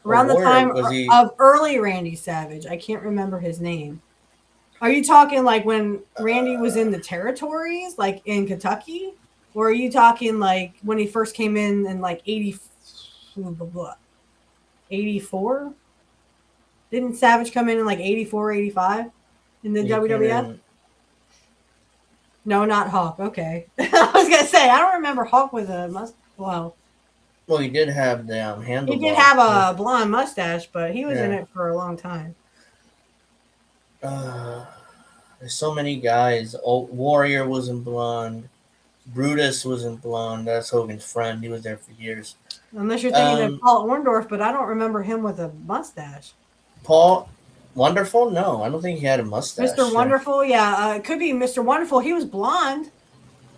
around the time of early Randy Savage. I can't remember his name. Are you talking like when Randy was in the territories, like in Kentucky? Or are you talking like when he first came in like 84? Didn't Savage come in like 84, 85 in the WWF? No, not Hawk. Okay. I was going to say, I don't remember Hawk with a mustache. Well, he did have the handlebar. He did have a blonde mustache, but he was in it for a long time. There's so many guys. Warrior wasn't blonde. Brutus wasn't blonde. That's Hogan's friend. He was there for years. Unless you're thinking of Paul Orndorff, but I don't remember him with a mustache. Paul Wonderful? No, I don't think he had a mustache. Mr. Wonderful? Yeah, it could be Mr. Wonderful. He was blonde.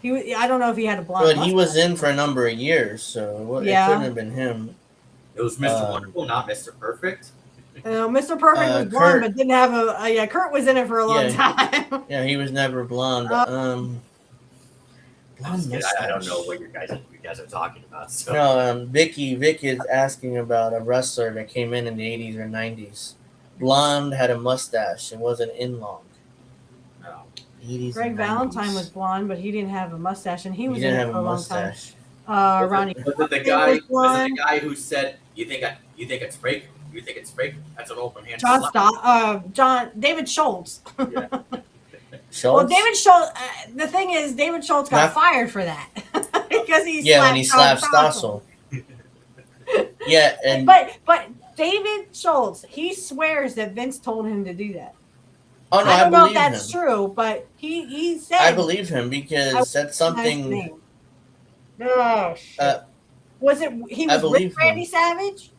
I don't know if he had a blonde But mustache. he was in for a number of years, so it couldn't have been him. It was Mr. Wonderful, not Mr. Perfect. Mr. Perfect was blonde, but didn't have a. Kurt was in it for a long time. Yeah, he was never blonde. I don't know what you guys are talking about. So. No, Vic is asking about a wrestler that came in the 80s or 90s. Blonde, had a mustache, and wasn't in long. No. 80s Greg Valentine was blonde, but he didn't have a mustache, and he was in it for a long time. Ronnie. Was it the guy who said, "You think it's fake? You think it's fake? That's an open hand." David Schultz. Yeah. Schultz? Well, David Schultz. The thing is, David Schultz got fired for that because he when he slapped Stossel. Yeah, but David Schultz, he swears that Vince told him to do that. Oh no, I don't know if believe that's him. true, but he said I believe him because that's something. Oh shit! Was it he was with Randy Savage?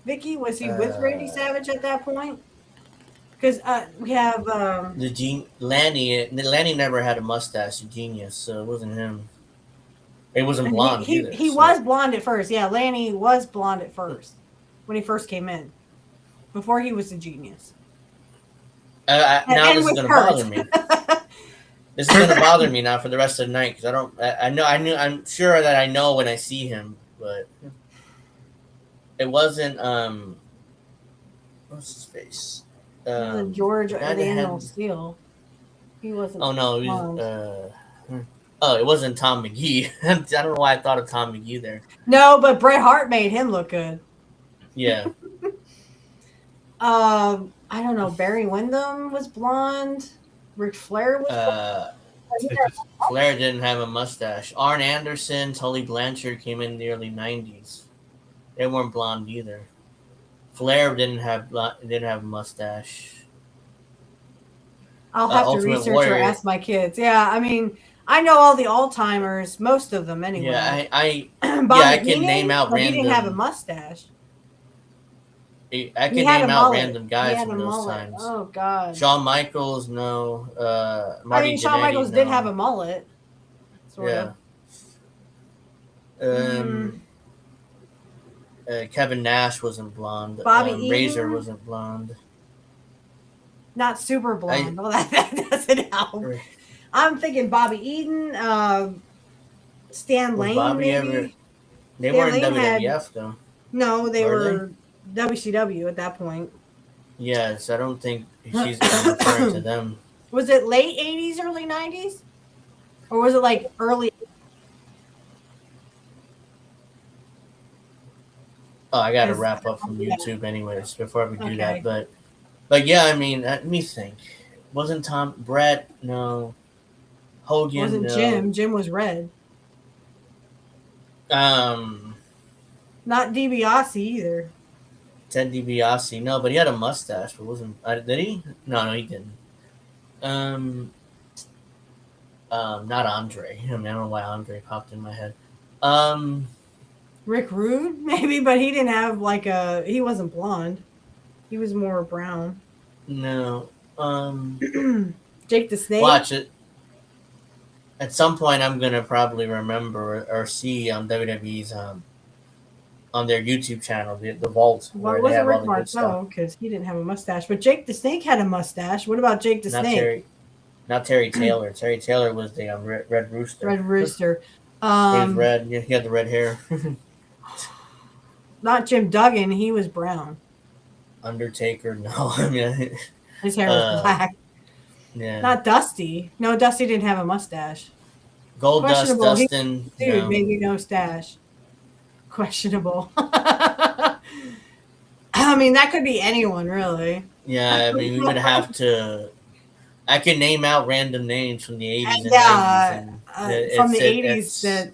Vicky, was he with Randy Savage at that point? Because we have Lanny. Lanny never had a mustache, a genius, so it wasn't him. It wasn't blonde either. He was blonde at first. Yeah, Lanny was blonde at first when he first came in, before he was a genius. Now this is going to bother me. This is going to bother me now for the rest of the night because I'm sure that I know when I see him, but it wasn't. What's his face? George Daniel Steele. He wasn't. Oh no, he was, it wasn't Tom McGee. I don't know why I thought of Tom McGee there. No, but Bret Hart made him look good. Yeah. I don't know. Barry Windham was blonde. Ric Flair was blonde. Flair didn't have a mustache. Arn Anderson, Tully Blanchard came in the early 90s. They weren't blonde either. Flair didn't have a mustache. I'll have to research or ask my kids. Yeah, I mean, I know all the all-timers, most of them anyway. Yeah, I can name out random. He didn't have a mustache. I can name out random guys from those times. Oh God. Shawn Michaels, no. Marty Shawn Jannetty, Michaels did have a mullet. Sort of. Kevin Nash wasn't blonde. Bobby Eaton? Razor wasn't blonde. Not super blonde. That doesn't help. I'm thinking Bobby Eaton, Stan Lane, maybe. They weren't WWF though. No, they were WCW at that point. Yes, I don't think she's referring to them. Was it late 80s, early 90s? Or was it like early? Oh, I got to wrap up from YouTube anyways before we do that. But yeah, I mean, let me think. Wasn't Brett? No. Hogan? Wasn't no. Jim. Jim was red. Not DiBiase either. Ted DiBiase. No, but he had a mustache. But wasn't did he? No, he didn't. Not Andre. I mean, I don't know why Andre popped in my head. Rick Rude, maybe, but he didn't have he wasn't blonde. He was more brown. No. Jake the Snake. Watch it. At some point, I'm gonna probably remember or see WWE's on their YouTube channel, the Vault. Well, it wasn't Rick Martel because he didn't have a mustache, but Jake the Snake had a mustache. What about Jake the Snake? Not Terry Taylor. Terry Taylor was the Red Rooster. Red Rooster. He was red. Yeah, he had the red hair. Not Jim Duggan. He was brown. Undertaker. No, I mean his hair was black. Yeah. Not Dusty. No, Dusty didn't have a mustache. Gold Dust Dustin. Dude, maybe no stash. Questionable. I mean, that could be anyone, really. Yeah, I mean, we would have to. I can name out random names from the 80s and 90s. From the 80s that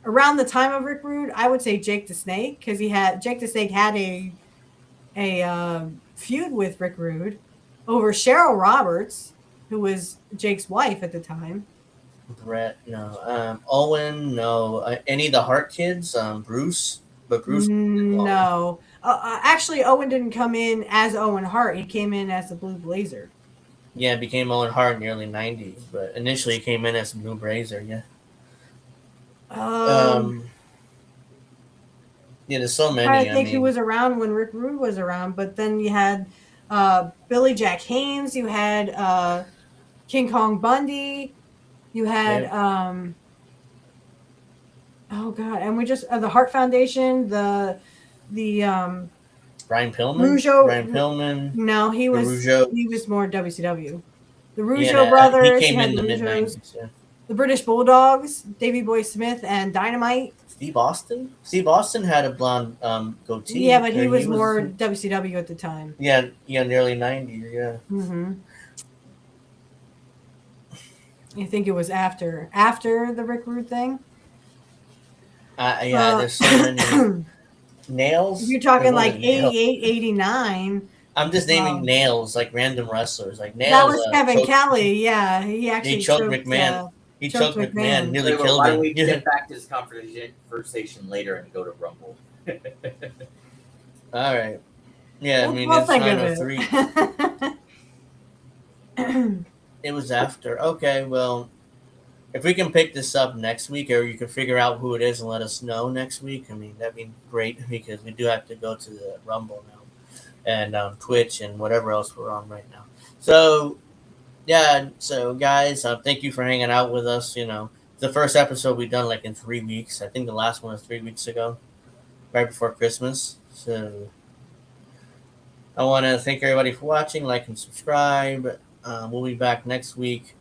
around the time of Rick Rude, I would say Jake the Snake because Jake the Snake had a feud with Rick Rude over Cheryl Roberts, who was Jake's wife at the time. Brett, no. Owen, no. Any of the Hart kids? Bruce, but Bruce. No. Actually, Owen didn't come in as Owen Hart. He came in as the Blue Blazer. Yeah, it became Owen Hart in the early 90s, but initially he came in as Blue Blazer, yeah. Yeah, there's so many. I think he was around when Rick Rude was around, but then you had Billy Jack Haynes, you had King Kong Bundy, you had oh god, and we just the Hart Foundation, the Brian Pillman? Rougeau. Brian Pillman. No, he was more WCW. The Rougeau Yeah, brothers. he came in the mid-90s, yeah. The British Bulldogs, Davey Boy Smith and Dynamite. Steve Austin? Steve Austin had a blonde goatee. Yeah, but he was more WCW at the time. Yeah, in the early 90s, yeah. Mm-hmm. You think it was after the Rick Rude thing? Yeah, there's so many. Nails? You're talking like 88, 89. I'm just naming nails, like random wrestlers. Like Nails. That was Kevin Kelly, yeah. He actually choked McMahon. He choked McMahon, nearly killed him. Why don't we get back to this conversation later and go to Rumble? All right. Yeah, I mean, we'll it's 9:03. It was after. Okay, well, if we can pick this up next week, or you can figure out who it is and let us know next week, I mean, that'd be great because we do have to go to the Rumble now and Twitch and whatever else we're on right now. So, yeah, so guys, thank you for hanging out with us. You know, the first episode we've done like in 3 weeks. I think the last one was 3 weeks ago, right before Christmas. So, I want to thank everybody for watching, like and subscribe. We'll be back next week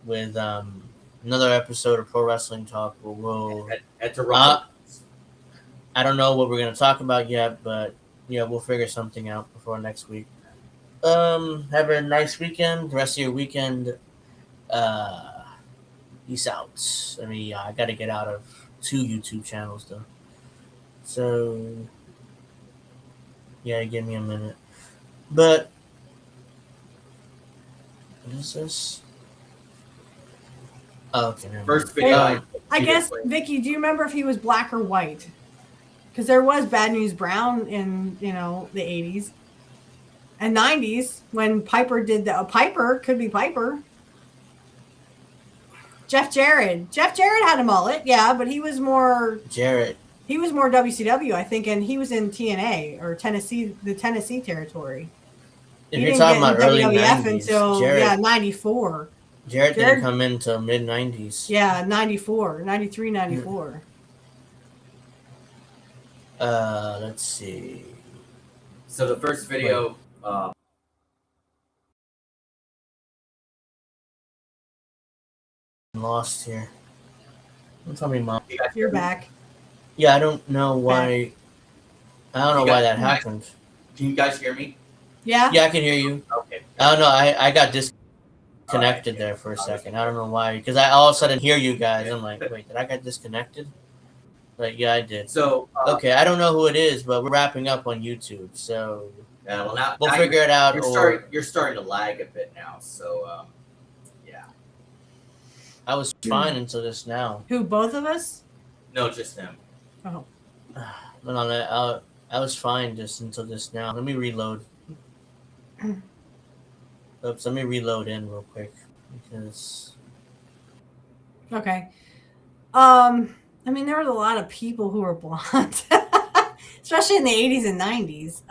with another episode of Pro Wrestling Talk. At the Rumble. I don't know what we're going to talk about yet, but yeah, we'll figure something out before next week. Have a nice weekend. The rest of your weekend. Peace out. I mean, I got to get out of 2 YouTube channels though. So yeah, give me a minute. But what is this? Oh, okay. First video. I guess, Vicky, do you remember if he was black or white? Because there was Bad News Brown in, the 80s and 90s when Piper did Piper could be Piper. Jeff Jarrett had a mullet, yeah, but he was more He was more WCW, I think, and he was in TNA or the Tennessee territory. If you're talking about early WWF 90s, until 94. Jarrett didn't come in until mid 90s. Yeah, 94, 93, 94. Let's see. So the first video. I'm lost here. Don't tell me, Mom. You're back. Yeah, I don't know why. I don't know why that happened. Can you guys hear me? Yeah. Yeah, I can hear you. Okay. I don't know. I got disconnected there for a second. I don't know why. Because I all of a sudden hear you guys. I'm like, wait, did I get disconnected? Like, yeah, I did. So okay, I don't know who it is, but we're wrapping up on YouTube, so we'll figure it out. You're starting to lag a bit now, so yeah. I was fine until just now. Who, both of us? No, just them. Oh. No, I was fine just until just now. Let me reload. Oops, let me reload in real quick because. Okay. I mean, there was a lot of people who were blonde, especially in the 80s and 90s.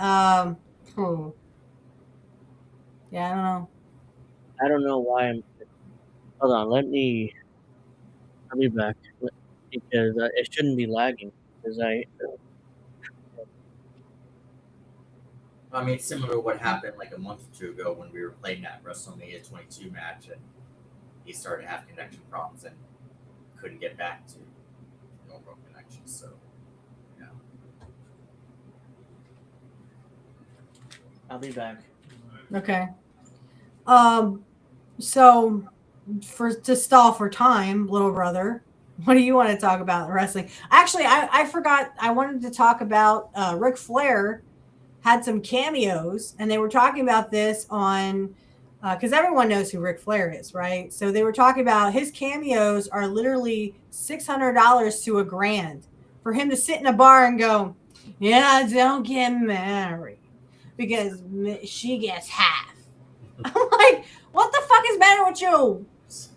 Yeah, I don't know. I don't know why I'm. Hold on, I'll be back because it shouldn't be lagging because I mean, it's similar to what happened like a month or two ago when we were playing that WrestleMania 22 match, and he started to have connection problems and couldn't get back to normal connection. So, yeah. I'll be back. Okay. So to stall for time, little brother, what do you want to talk about wrestling? Actually, I forgot. I wanted to talk about Ric Flair had some cameos, and they were talking about this on because everyone knows who Ric Flair is, right? So they were talking about his cameos are literally $600 to $1,000 for him to sit in a bar and go, "Yeah, don't get married because she gets half." I'm like, what the fuck is matter with you?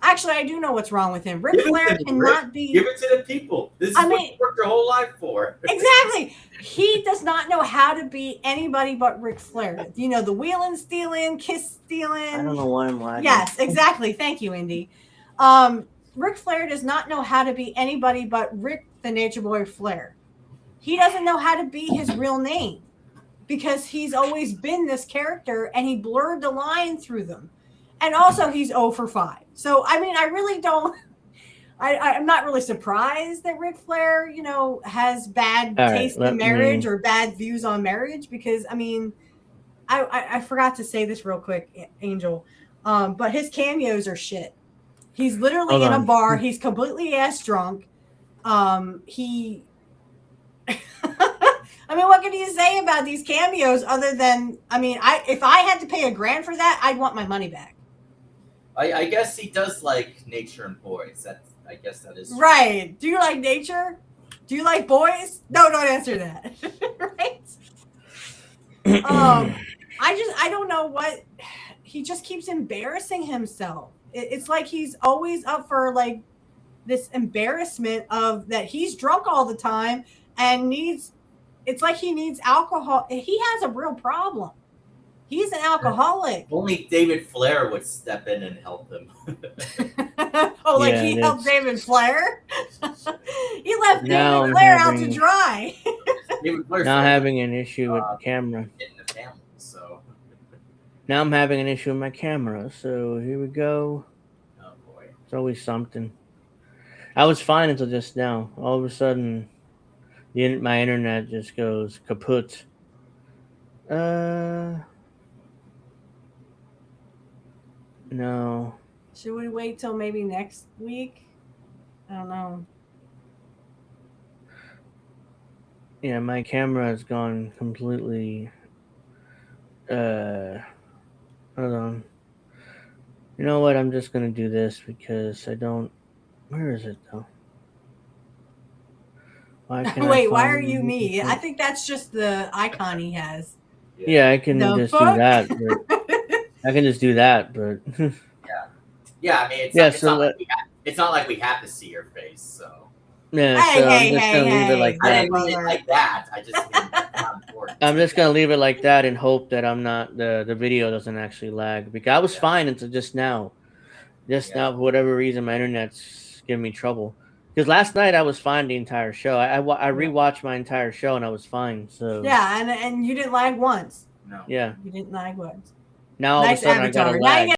Actually, I do know what's wrong with him. Ric Flair cannot be. Give it to the people. This is what you worked your whole life for. Exactly. He does not know how to be anybody but Ric Flair. You know, the wheeling, stealing, kiss stealing. I don't know why I'm lagging. Yes, exactly. Thank you, Indy. Ric Flair does not know how to be anybody but Rick the Nature Boy Flair. He doesn't know how to be his real name because he's always been this character and he blurred the line through them. And also he's 0 for 5. So, I mean, I really don't. I'm not really surprised that Ric Flair, you know, has bad taste in marriage or bad views on marriage because, I mean, I forgot to say this real quick, Angel, but his cameos are shit. He's literally in a bar. He's completely ass drunk. He, I mean, what can you say about these cameos other than, I mean, if I had to pay $1,000 for that, I'd want my money back. I guess he does like nature and boys. I guess that is true. Right. Do you like nature? Do you like boys? No, don't answer that. Right? I don't know what he just keeps embarrassing himself. It's like he's always up for like this embarrassment of that he's drunk all the time and it's like he needs alcohol. He has a real problem. He's an alcoholic. Only David Flair would step in and help him. He helped David Flair? He left David Flair out to dry. Now having an issue with the camera. In the family, so. Now I'm having an issue with my camera. So here we go. Oh boy. It's always something. I was fine until just now. All of a sudden, my internet just goes kaput. No. Should we wait till maybe next week? I don't know. Yeah, my camera has gone completely. Hold on. You know what? I'm just gonna do this because I don't. Where is it though? Wait, why are you me? I think that's just the icon he has. Yeah, I can just do that. But I can just do that, but. Yeah. I mean, it's not like we have to see your face, so. Yeah, so I'm just gonna leave it like that. I didn't mean it like that. I just mean it's not important. I'm just gonna leave it like that and hope that I'm not the video doesn't actually lag because I was fine until just now. Now, for whatever reason, my internet's giving me trouble. Because last night I was fine the entire show. I rewatched my entire show and I was fine. So yeah, and you didn't lag once. No. Yeah, you didn't lag once. Now all of a sudden I got a lag.